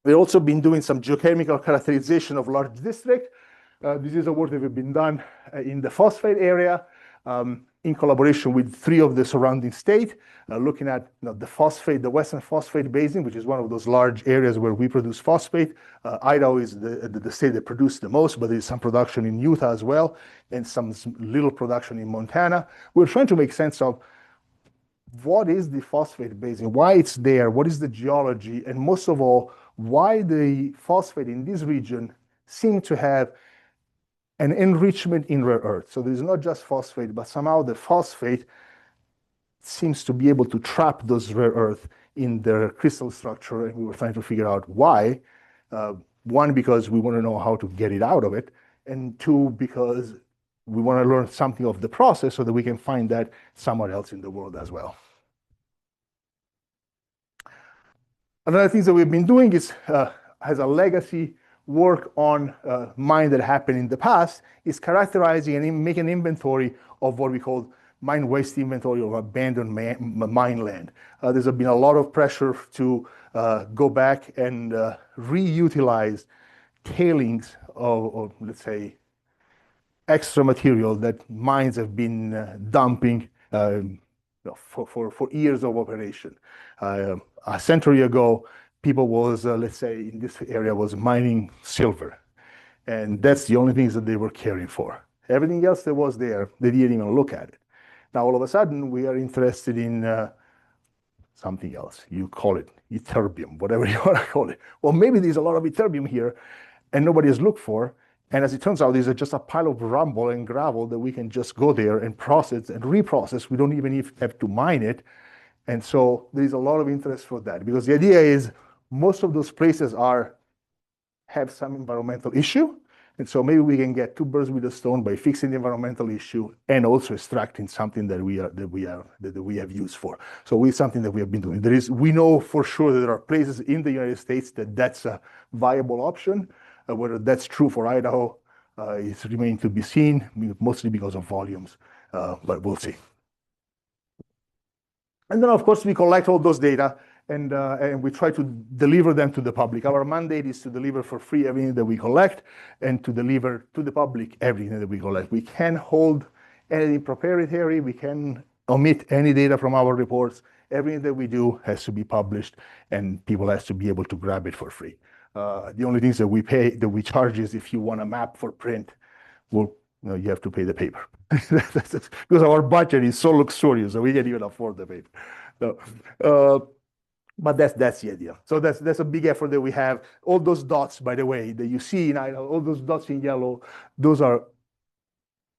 We've also been doing some geochemical characterization of large district. This is a work that we've been done in the phosphate area in collaboration with 3 of the surrounding states, looking at the Western Phosphate Basin, which is one of those large areas where we produce phosphate. Idaho is the state that produces the most, but there's some production in Utah as well, and some little production in Montana. We're trying to make sense of what is the phosphate basin, why it's there, what is the geology, and most of all, why the phosphate in this region seem to have an enrichment in rare earth. So there's not just phosphate, but somehow the phosphate seems to be able to trap those rare earth in their crystal structure, and we were trying to figure out why. 1, because we want to know how to get it out of it, and 2, because we want to learn something of the process so that we can find that somewhere else in the world as well. Another thing that we've been doing is, has a legacy work on mine that happened in the past, is characterizing and making inventory of what we call mine waste inventory of abandoned mine land. There's been a lot of pressure to go back and reutilize tailings of, let's say, extra material that mines have been dumping for years of operation. A century ago, people was, let's say, in this area was mining silver. And that's the only things that they were caring for. Everything else that was there, they didn't even look at it. Now, all of a sudden, we are interested in something else. You call it ytterbium, whatever you want to call it. Well, maybe there's a lot of ytterbium here, and nobody has looked for. And as it turns out, there's just a pile of rumble and gravel that we can just go there and process and reprocess. We don't even have to mine it. And so there's a lot of interest for that, because the idea is most of those places have some environmental issue. And so maybe we can get 2 birds with a stone by fixing the environmental issue and also extracting something that we have use for. So it's something that we have been doing. We know for sure that there are places in the United States that's a viable option. Whether that's true for Idaho is remaining to be seen, mostly because of volumes, but we'll see. And then, of course, we collect all those data and we try to deliver them to the public. Our mandate is to deliver for free everything that we collect and to deliver to the public everything that we collect. We can't hold anything proprietary. We can omit any data from our reports. Everything that we do has to be published, and people has to be able to grab it for free. The only things that we charge is if you want a map for print, well, you have to pay the paper. Because our budget is so luxurious that we can't even afford the paper. So, but that's the idea. So that's a big effort that we have. All those dots, by the way, that you see in Idaho, all those dots in yellow, those are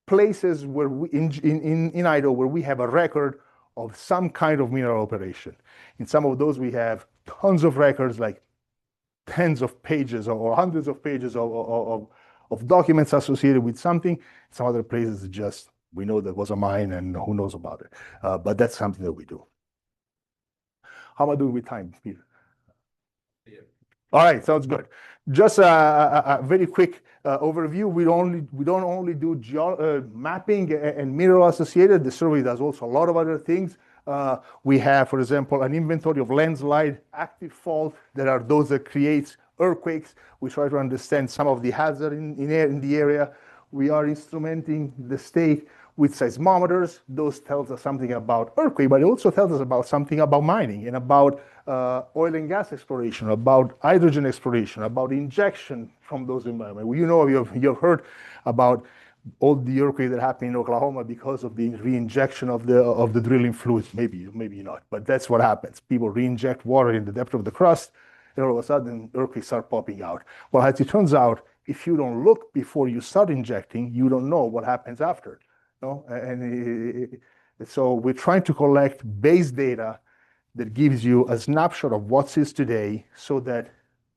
places where in Idaho where we have a record of some kind of mineral operation. In some of those, we have tons of records, like tens of pages or hundreds of pages of documents associated with something. Some other places, just we know there was a mine and who knows about it. But that's something that we do. How am I doing with time, Peter? Yeah. All right, sounds good. Just a very quick overview. We don't only do mapping and mineral associated. The survey does also a lot of other things. We have, for example, an inventory of landslide, active fault, that are those that create earthquakes. We try to understand some of the hazard in the area. We are instrumenting the state with seismometers. Those tells us something about earthquake, but it also tells us about something about mining and about oil and gas exploration, about hydrogen exploration, about injection from those environments. You have heard about all the earthquake that happened in Oklahoma because of the re-injection of the drilling fluids. Maybe not, but that's what happens. People re-inject water in the depth of the crust, and all of a sudden earthquakes start popping out. Well, as it turns out, if you don't look before you start injecting, you don't know what happens after. No? So we're trying to collect base data that gives you a snapshot of what is today, so that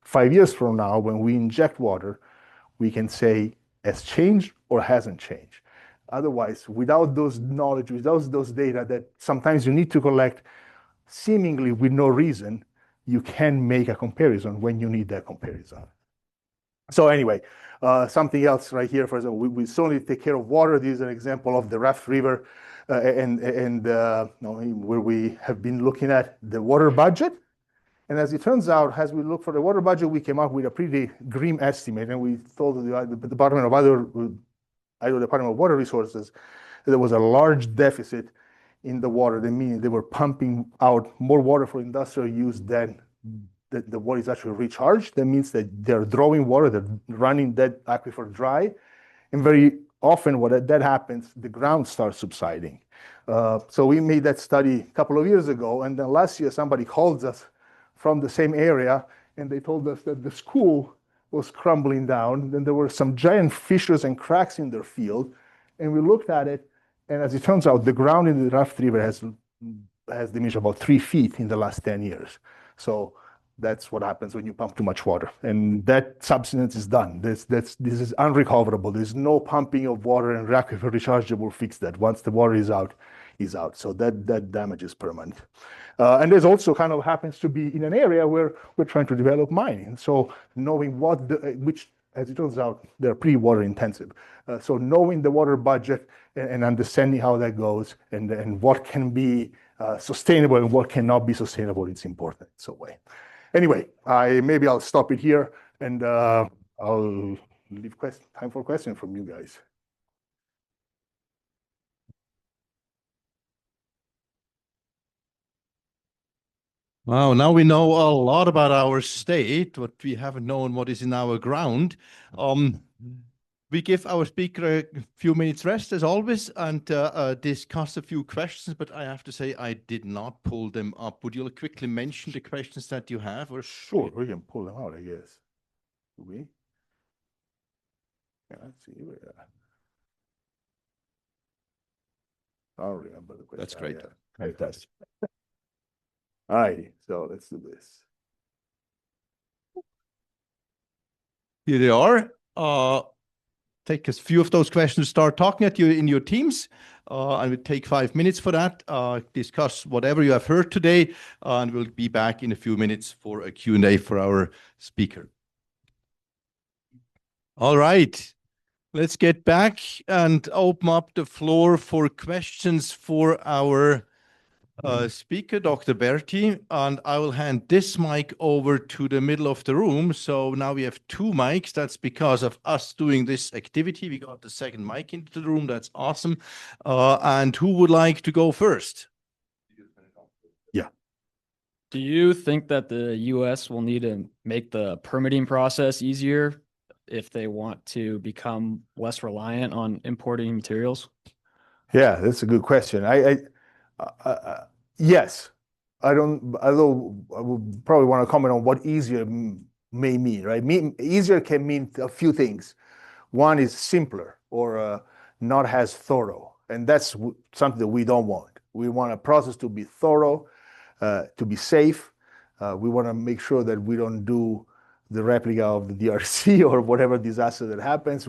5 years from now, when we inject water, we can say has changed or hasn't changed. Otherwise, without those knowledge, without those data that sometimes you need to collect seemingly with no reason, you can make a comparison when you need that comparison. So anyway, something else right here, for example, we certainly take care of water. This is an example of the Raft River where we have been looking at the water budget. And as it turns out, as we look for the water budget, we came up with a pretty grim estimate, and we told the Department of Water Resources that there was a large deficit in the water. That means they were pumping out more water for industrial use than the water is actually recharged. That means that they're drawing water, they're running that aquifer dry, and very often when that happens, the ground starts subsiding. So we made that study a couple of years ago, and then last year somebody called us from the same area, and they told us that the school was crumbling down. Then there were some giant fissures and cracks in their field, and we looked at it, and as it turns out, the ground in the Raft River has diminished about 3 feet in the last 10 years. So that's what happens when you pump too much water, and that subsidence is done. This is unrecoverable. There's no pumping of water, and aquifer recharge will fix that. Once the water is out, so that damage is permanent. And there's also kind of happens to be in an area where we're trying to develop mining. So knowing which, as it turns out, they're pretty water intensive. So knowing the water budget and understanding how that goes, and what can be sustainable and what cannot be sustainable, it's important. So anyway, maybe I'll stop it here, and I'll leave time for questions from you guys. Wow, now we know a lot about our state, but we haven't known what is in our ground. We give our speaker a few minutes rest, as always, and discuss a few questions, but I have to say I did not pull them up. Would you quickly mention the questions that you have? Or sure, we can pull them out, I guess. Do we? Yeah, let's see. I'll remember the question. That's great. Yeah. Fantastic. All right, so let's do this. Here they are. Take a few of those questions, start talking at you in your teams. And we'll take 5 minutes for that. Discuss whatever you have heard today, and we'll be back in a few minutes for a Q&A for our speaker. All right, let's get back and open up the floor for questions for our speaker, Dr. Berti, and I will hand this mic over to the middle of the room. So now we have 2 mics. That's because of us doing this activity. We got the second mic into the room. That's awesome. And who would like to go first? Yeah. Do you think that the U.S. will need to make the permitting process easier if they want to become less reliant on importing materials? Yeah, that's a good question. Yes, although I would probably want to comment on what easier may mean, right? Easier can mean a few things. One is simpler or not as thorough, and that's something that we don't want. We want a process to be thorough, to be safe. We want to make sure that we don't do the replica of the DRC or whatever disaster that happens.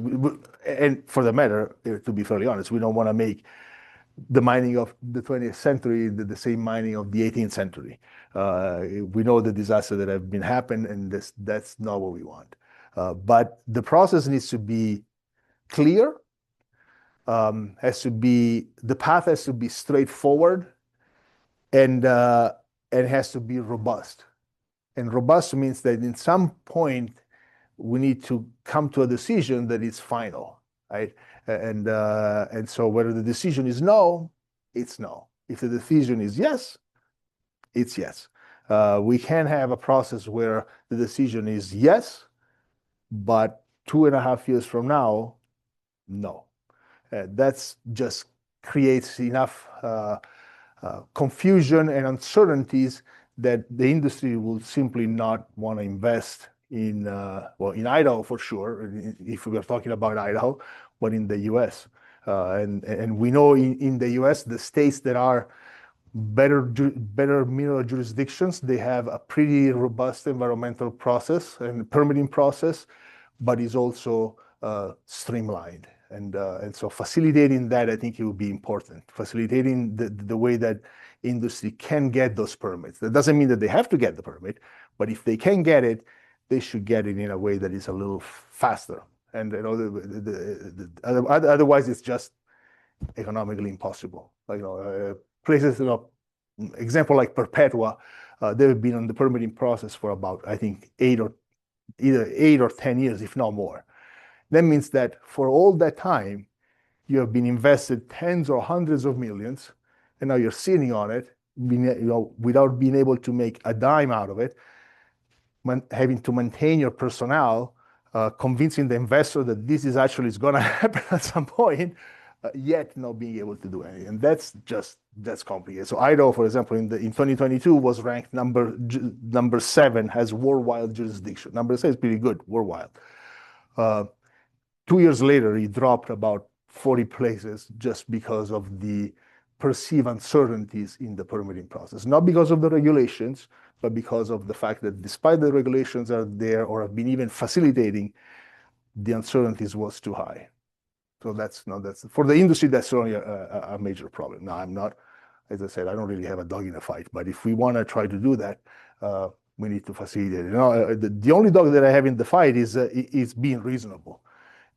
And for the matter, to be fairly honest, we don't want to make the mining of the 20th century the same mining of the 18th century. We know the disaster that have been happened, and that's not what we want. But the process needs to be clear, the path has to be straightforward, and has to be robust. And robust means that in some point we need to come to a decision that is final, right? And so whether the decision is no, it's no. If the decision is yes, it's yes. We can have a process where the decision is yes, but 2.5 years from now, no. That's just creates enough confusion and uncertainties that the industry will simply not want to invest in, well, in Idaho for sure, if we are talking about Idaho, but in the US. And we know in the US, the states that are better mineral jurisdictions, they have a pretty robust environmental process and permitting process, but is also streamlined. And so facilitating that, I think it will be important. Facilitating the way that industry can get those permits. That doesn't mean that they have to get the permit, but if they can get it, they should get it in a way that is a little faster. And you know, otherwise, it's just economically impossible. Like, you know, places, you know, example like Perpetua, they've been on the permitting process for about, I think, either 8 or 10 years, if not more. That means that for all that time, you have been invested tens or hundreds of millions, and now you're sitting on it, you know, without being able to make a dime out of it, having to maintain your personnel, convincing the investor that this is actually going to happen at some point, yet not being able to do anything. And that's complicated. So Idaho, for example, in 2022 was ranked number 7 as worldwide jurisdiction. Number 7 is pretty good worldwide. 2 years later, it dropped about 40 places just because of the perceived uncertainties in the permitting process. Not because of the regulations, but because of the fact that despite the regulations are there or have been even facilitating, the uncertainties was too high. So that's for the industry, that's certainly a major problem. Now, I'm not, as I said, I don't really have a dog in the fight, but if we want to try to do that, we need to facilitate it. You know, the only dog that I have in the fight is being reasonable.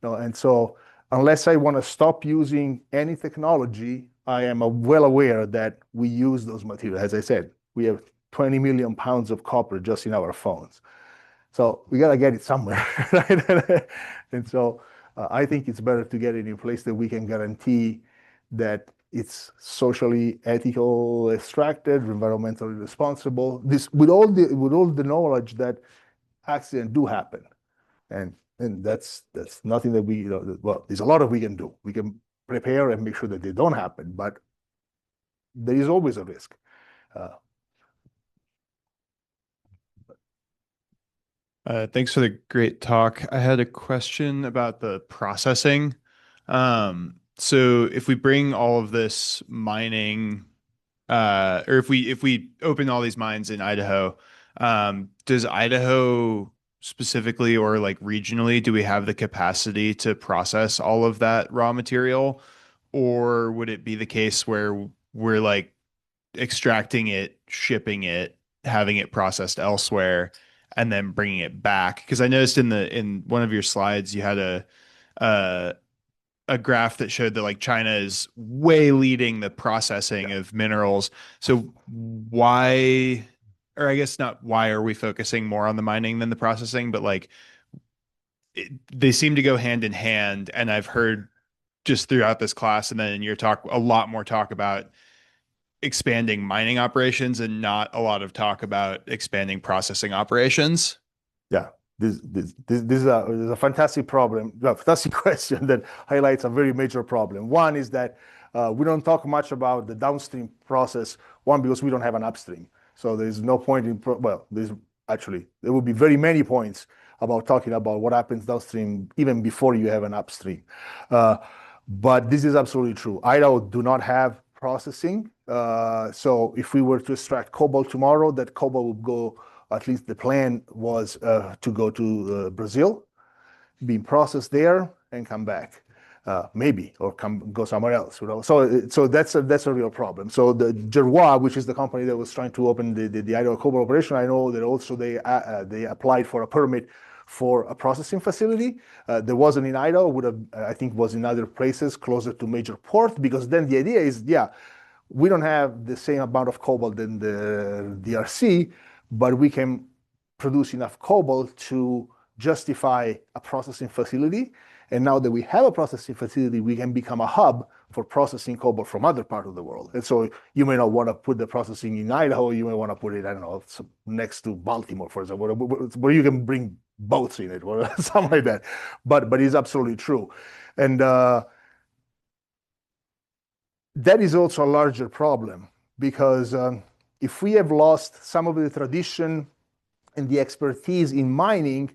You know, and so unless I want to stop using any technology, I am well aware that we use those materials. As I said, we have 20 million pounds of copper just in our phones. So we got to get it somewhere, right? And so I think it's better to get it in a place that we can guarantee that it's socially ethical, extracted, environmentally responsible. This with all the knowledge that accidents do happen, and that's nothing that we, you know, well, there's a lot of we can do. We can prepare and make sure that they don't happen, but there is always a risk. Thanks for the great talk. I had a question about the processing. So if we bring all of this mining, or if we open all these mines in Idaho, does Idaho specifically or like regionally, do we have the capacity to process all of that raw material? Or would it be the case where we're like extracting it, shipping it, having it processed elsewhere, and then bringing it back? Because I noticed in one of your slides you had a graph that showed that like China is way leading the processing of minerals. So why, or I guess not why, are we focusing more on the mining than the processing? But like they seem to go hand in hand. And I've heard just throughout this class and then in your talk a lot more talk about expanding mining operations and not a lot of talk about expanding processing operations. Yeah, this is a fantastic problem, a fantastic question that highlights a very major problem. One is that we don't talk much about the downstream process. One, because we don't have an upstream. So there's no point in, well, there will be very many points about talking about what happens downstream even before you have an upstream. But this is absolutely true. Idaho do not have processing. So if we were to extract cobalt tomorrow, that cobalt would go, at least the plan was to go to Brazil, being processed there and come back, maybe, or go somewhere else. You know? So that's a real problem. So the Jervois, which is the company that was trying to open the Idaho cobalt operation, I know that also they applied for a permit for a processing facility. There wasn't in Idaho, would have, I think was in other places closer to major port, because then the idea is, yeah, we don't have the same amount of cobalt in the DRC, but we can produce enough cobalt to justify a processing facility. And now that we have a processing facility, we can become a hub for processing cobalt from other parts of the world. And so you may not want to put the processing in Idaho, you may want to put it, I don't know, next to Baltimore, for example, where you can bring boats in it or something like that. But it's absolutely true. And that is also a larger problem because if we have lost some of the tradition and the expertise in mining,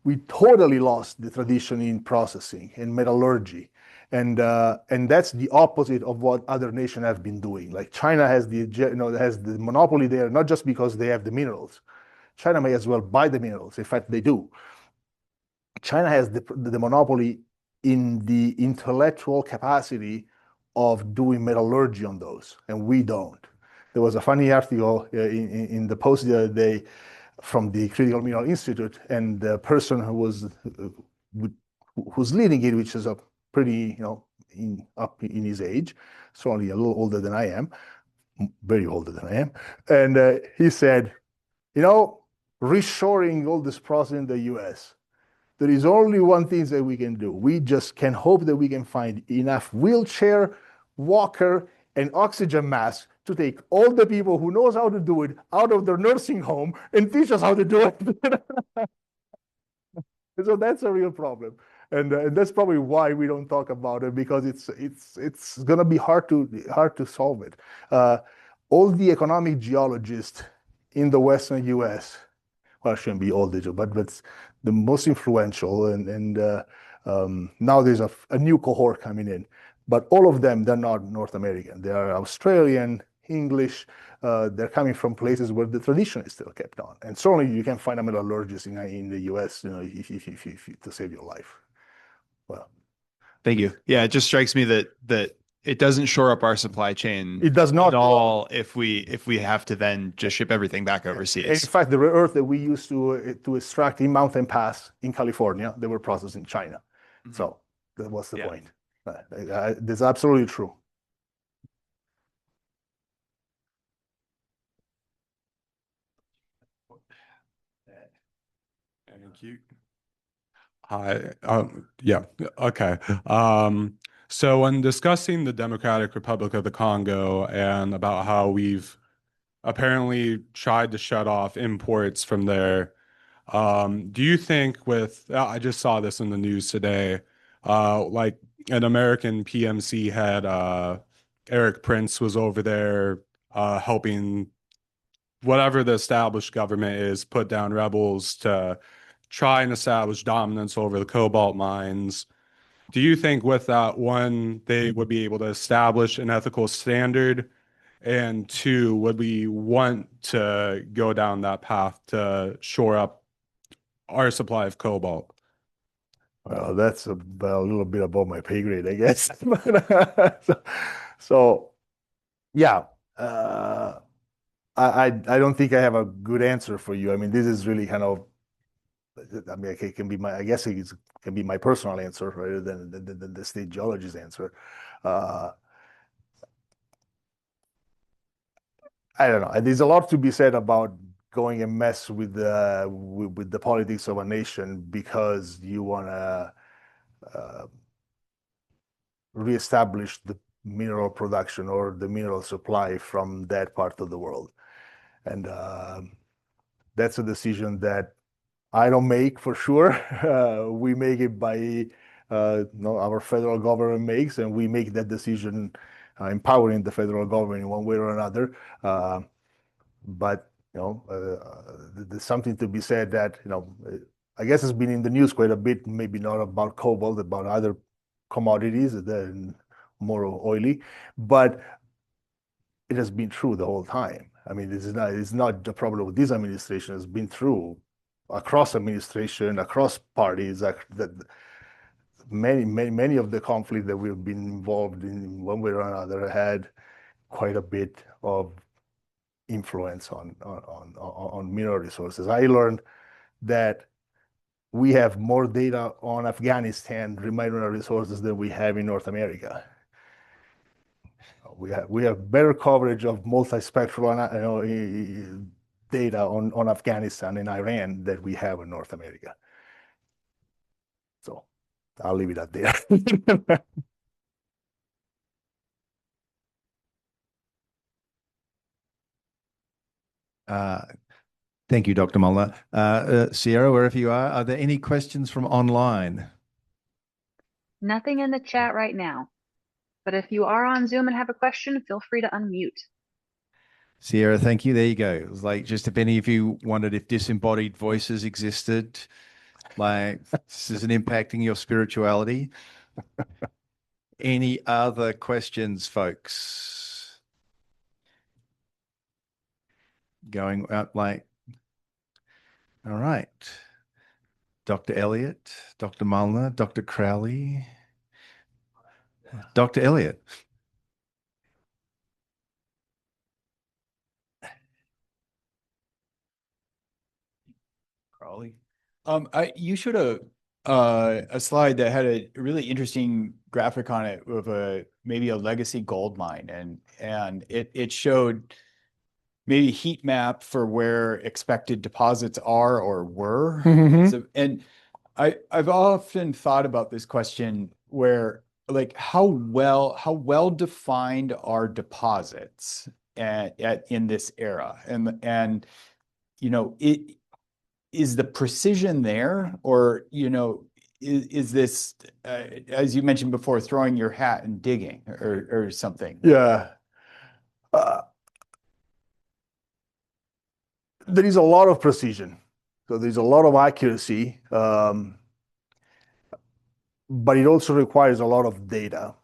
we totally lost the tradition in processing and metallurgy. And that's the opposite of what other nations have been doing. Like China has the monopoly there, not just because they have the minerals. China may as well buy the minerals. In fact, they do. China has the monopoly in the intellectual capacity of doing metallurgy on those, and we don't. There was a funny article in the Post the other day from the Critical Mineral Institute, and the person who's leading it, which is a pretty, up in his age, so only a little older than I am, very older than I am, and he said, reshoring all this process in the U.S., there is only one thing that we can do. We just can hope that we can find enough wheelchair, walker, and oxygen masks to take all the people who knows how to do it out of their nursing home and teach us how to do it. So that's a real problem. And that's probably why we don't talk about it, because it's going to be hard to solve it. All the economic geologists in the Western U.S., well, it shouldn't be all digital, but the most influential, and now there's a new cohort coming in. But all of them, they're not North American. They are Australian, English. They're coming from places where the tradition is still kept on. And certainly you can find a metallurgist in the US, if to save your life. Well, thank you. Yeah, it just strikes me that it doesn't shore up our supply chain. It does not at all if we have to then just ship everything back overseas. In fact, the rare earth that we used to extract in Mountain Pass in California, they were processed in China. Mm-hmm. So that was the point. That's absolutely true. Thank you. Hi. Yeah. Okay. So when discussing the Democratic Republic of the Congo and about how we've apparently tried to shut off imports from there, do you think I just saw this in the news today, like an American PMC head, Eric Prince, was over there helping whatever the established government is put down rebels to try and establish dominance over the cobalt mines. Do you think with that, one, they would be able to establish an ethical standard, and two, would we want to go down that path to shore up our supply of cobalt? Well, that's a little bit above my pay grade, I guess. So yeah, I don't think I have a good answer for you. I mean, this is really kind of, I mean, it can be I guess it can be my personal answer rather than the state geologist's answer. I don't know. There's a lot to be said about going and mess with the politics of a nation because you want to reestablish the mineral production or the mineral supply from that part of the world. And that's a decision that I don't make for sure. We make it by, our federal government makes, and we make that decision empowering the federal government in one way or another. But there's something to be said that, I guess it's been in the news quite a bit, maybe not about cobalt, about other commodities that are more oily, but it has been true the whole time. I mean, it's not the problem with this administration. It's been true across administration, across parties, that many of the conflict that we've been involved in one way or another had quite a bit of influence on mineral resources. I learned that we have more data on Afghanistan mineral resources than we have in North America. We have better coverage of multispectral data on Afghanistan and Iran than we have in North America. So I'll leave it at there. Thank you, Dr. Molnar. Sierra, wherever you are there any questions from online? Nothing in the chat right now. But if you are on Zoom and have a question, feel free to unmute. Sierra, thank you. There you go. It was like, just if any of you wondered if disembodied voices existed, like this isn't impacting your spirituality. Any other questions, folks? Going out like, all right. Dr. Elliott, Dr. Mulner, Dr. Crowley, Dr. Elliott. Crowley. You showed a slide that had a really interesting graphic on it of maybe a legacy gold mine, and it showed maybe heat map for where expected deposits are or were. So, and I've often thought about this question where, like, how well defined are deposits in this era, and you know, is the precision there, or is this as you mentioned before, throwing your hat and digging or something? Yeah. There is a lot of precision, so there's a lot of accuracy, but it also requires a lot of data.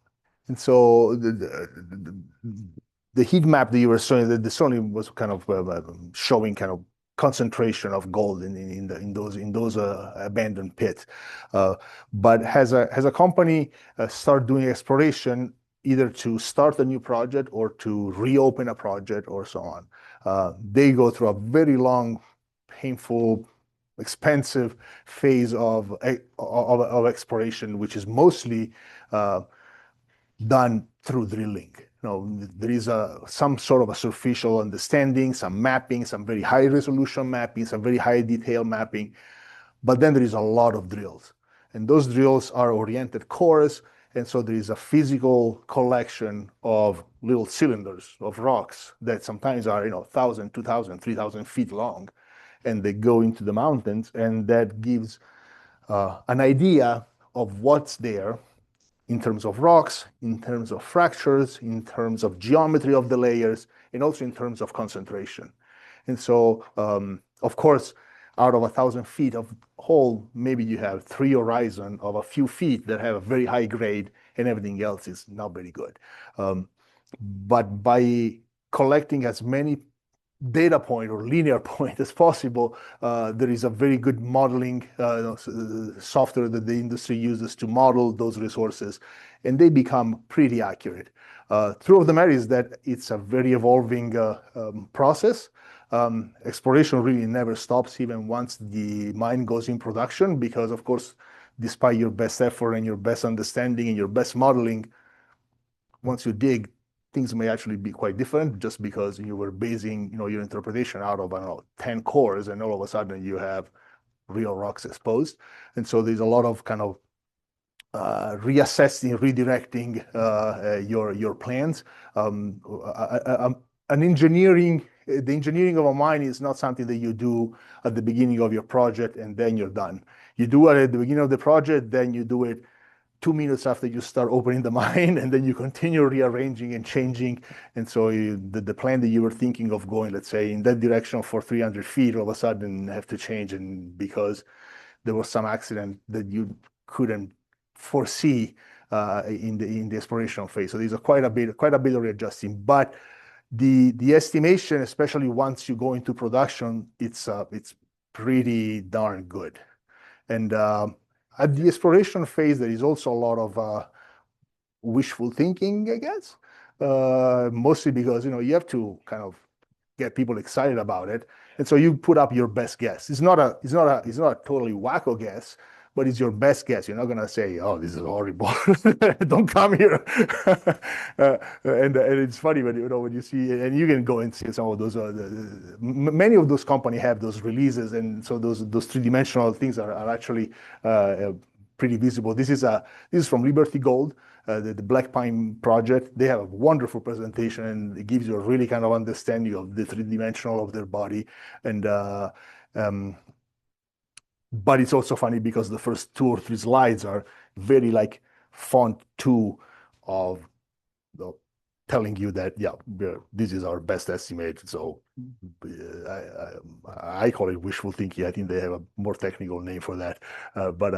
And so the heat map that you were showing, the Sony was kind of showing kind of concentration of gold in those abandoned pits. But has a company start doing exploration, either to start a new project or to reopen a project or so on, they go through a very long, painful, expensive phase of exploration, which is mostly done through drilling. There is some sort of a superficial understanding, some mapping, some very high resolution mapping, some very high detail mapping, but then there is a lot of drills, and those drills are oriented cores, and so there is a physical collection of little cylinders of rocks that sometimes are 1,000, 2,000, 3,000 feet long, and they go into the mountains, and that gives an idea of what's there in terms of rocks, in terms of fractures, in terms of geometry of the layers, and also in terms of concentration. And so, of course, out of 1,000 feet of hole, maybe you have 3 horizons of a few feet that have a very high grade, and everything else is not very good. But by collecting as many data point or linear point as possible, there is a very good modeling software that the industry uses to model those resources, and they become pretty accurate. Truth of the matter is that it's a very evolving process. Exploration really never stops, even once the mine goes in production, because of course, despite your best effort and your best understanding and your best modeling, once you dig, things may actually be quite different, just because you were basing your interpretation out of, I don't know, 10 cores, and all of a sudden you have real rocks exposed. And so there's a lot of kind of reassessing, redirecting your plans. The engineering of a mine is not something that you do at the beginning of your project and then you're done. You do it at the beginning of the project, then you do it 2 minutes after you start opening the mine, and then you continue rearranging and changing. And so the plan that you were thinking of going, let's say, in that direction for 300 feet, all of a sudden have to change, and because there was some accident that you couldn't foresee in the exploration phase. So there's quite a bit of readjusting. But the estimation, especially once you go into production, it's pretty darn good. And at the exploration phase, there is also a lot of wishful thinking, I guess, mostly because you have to kind of get people excited about it, and so you put up your best guess. It's not a totally wacko guess, but it's your best guess. You're not gonna say, "Oh, this is horrible, don't come here." And it's funny when you see, and you can go and see some of those. Many of those companies have those releases, and so those 3-dimensional things are actually pretty visible. This is from Liberty Gold, the Black Pine project. They have a wonderful presentation, and it gives you a really kind of understanding of the 3-dimensional of their body. And but it's also funny because the first 2 or 3 slides are very like font 2 of telling you that, yeah, this is our best estimate. So I call it wishful thinking. I think they have a more technical name for that. But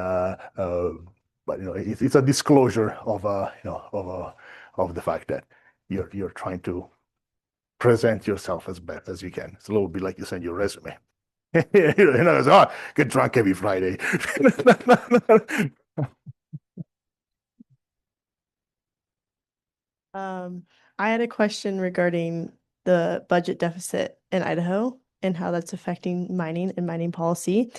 it's a disclosure of of the fact that you're trying to present yourself as best as you can. It's a little bit like you send your resume. It's, oh, get drunk every Friday. I had a question regarding the budget deficit in Idaho and how that's affecting mining and mining policy.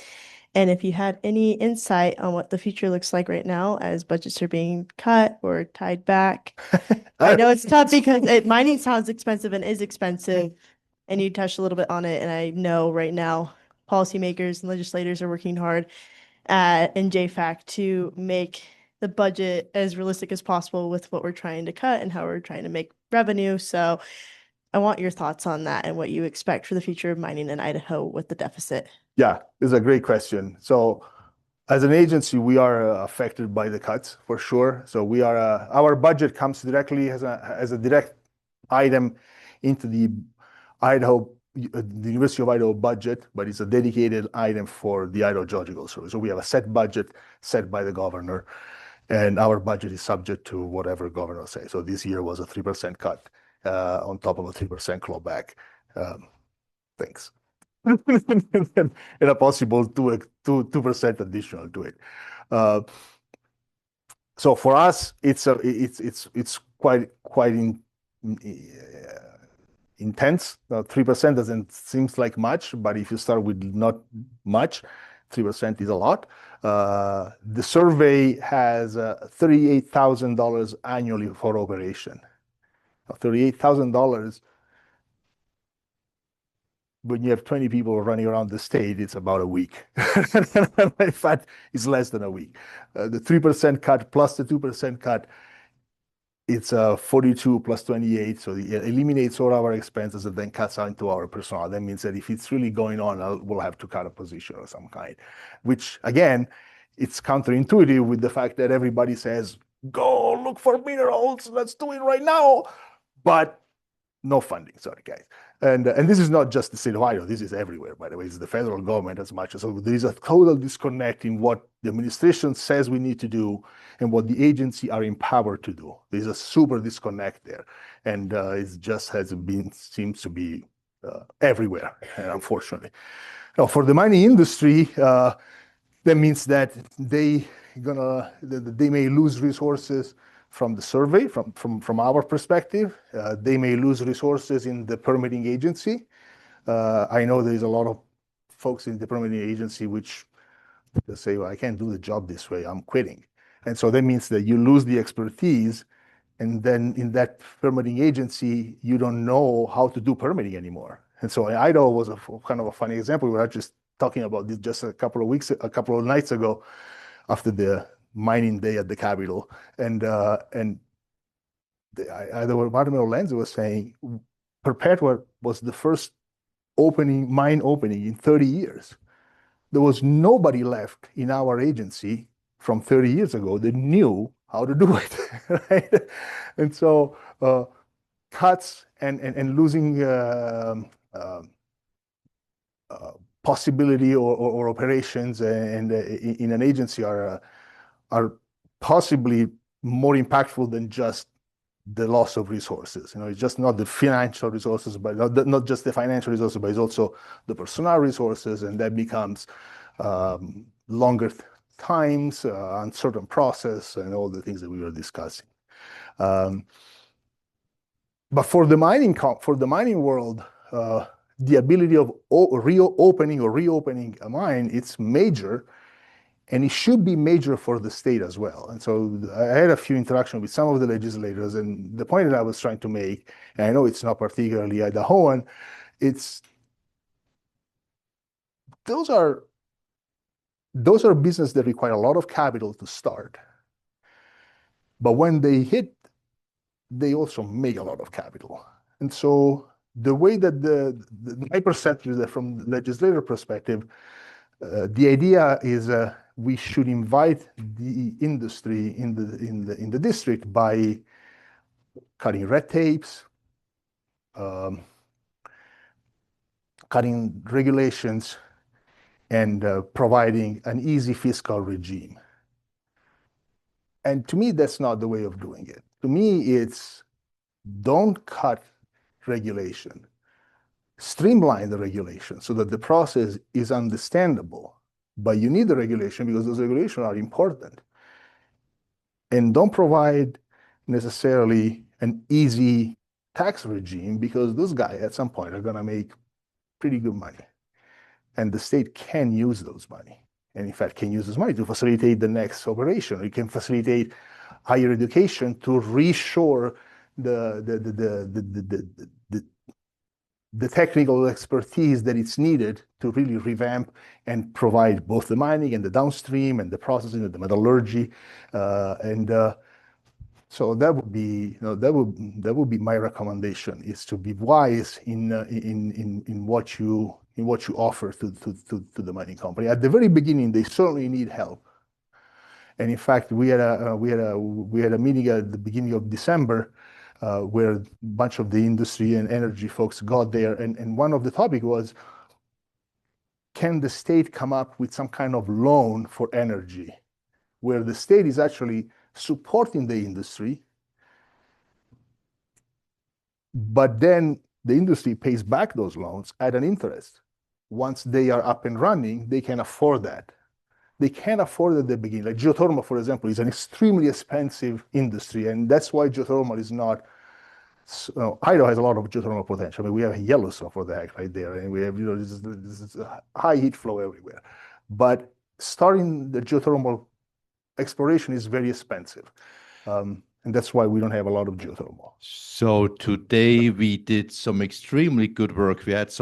And if you had any insight on what the future looks like right now as budgets are being cut or tied back. I know it's tough because mining sounds expensive and is expensive, and you touched a little bit on it. And I know right now policymakers and legislators are working hard in JFAC to make the budget as realistic as possible with what we're trying to cut and how we're trying to make revenue. So I want your thoughts on that and what you expect for the future of mining in Idaho with the deficit. Yeah, it's a great question. So as an agency, we are affected by the cuts for sure. So we are our budget comes directly as a direct item into the University of Idaho budget, but it's a dedicated item for the Idaho Geological Survey. So we have a set budget set by the governor, and our budget is subject to whatever governor says. So this year was a 3% cut on top of a 3% clawback. Thanks. And a possible 2% additional to it. So for us, it's quite intense. 3% doesn't seems like much, but if you start with not much, 3% is a lot. The survey has $38,000 annually for operation. $38,000. When you have 20 people running around the state, it's about a week. In fact, it's less than a week. The 3% cut plus the 2% cut, it's 42 plus 28. So it eliminates all our expenses and then cuts out into our personnel. That means that if it's really going on, we'll have to cut a position of some kind, which again, it's counterintuitive with the fact that everybody says, go look for minerals, let's do it right now. But no funding, sorry guys. And this is not just the state of Idaho, this is everywhere, by the way. It's the federal government as much as. So there is a total disconnect in what the administration says we need to do and what the agency are empowered to do. There's a super disconnect there. And it just seems to be everywhere, unfortunately. Now, for the mining industry, that means that they may lose resources from the survey, from our perspective. They may lose resources in the permitting agency. I know there's a lot of folks in the permitting agency which say, well, I can't do the job this way, I'm quitting. And so that means that you lose the expertise, and then in that permitting agency, you don't know how to do permitting anymore. And so Idaho was kind of a funny example. We were just talking about this just a couple of nights ago after the mining day at the Capitol, and the Department of Lands was saying Perpetua was the first mine opening in 30 years. There was nobody left in our agency from 30 years ago that knew how to do it, right? And so cuts and losing possibility or operations and in an agency are possibly more impactful than just the loss of resources. It's just not the financial resources, but not just the financial resources, but it's also the personnel resources, and that becomes longer times, uncertain process, and all the things that we were discussing. But for the mining world, the ability of reopening a mine, it's major. And it should be major for the state as well. And so I had a few interactions with some of the legislators, and the point that I was trying to make, and I know it's not particularly Idahoan, those are businesses that require a lot of capital to start. But when they hit, they also make a lot of capital. And so the way that my perception is that from the legislator perspective, the idea is we should invite the industry in the district by cutting red tapes, cutting regulations, and providing an easy fiscal regime. And to me, that's not the way of doing it. To me, it's don't cut regulation. Streamline the regulation so that the process is understandable. But you need the regulation because those regulations are important. And don't provide necessarily an easy tax regime because those guys at some point are going to make pretty good money. And the state can use those money. And in fact, can use this money to facilitate the next operation. It can facilitate higher education to reshore the technical expertise that is needed to really revamp and provide both the mining and the downstream and the processing and the metallurgy. So that would be, that would be my recommendation: is to be wise in what you offer to the mining company. At the very beginning, they certainly need help. And in fact, we had a meeting at the beginning of December where a bunch of the industry and energy folks got there, and one of the topic was, can the state come up with some kind of loan for energy, where the state is actually supporting the industry, but then the industry pays back those loans at an interest. Once they are up and running, they can afford that. They can't afford it at the beginning. Like geothermal, for example, is an extremely expensive industry, and that's why geothermal is not. Idaho has a lot of geothermal potential. I mean, we have Yellowstone for the heck right there, and we have this is high heat flow everywhere. But starting the geothermal exploration is very expensive, and that's why we don't have a lot of geothermal. So today we did some extremely good work. We had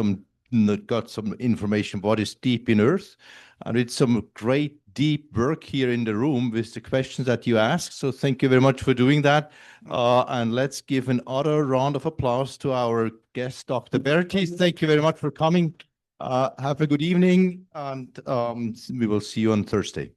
got some information what is deep in Earth, and it's some great deep work here in the room with the questions that you asked. So thank you very much for doing that. And let's give another round of applause to our guest, Dr. Berti. Thank you very much for coming. Have a good evening, and we will see you on Thursday.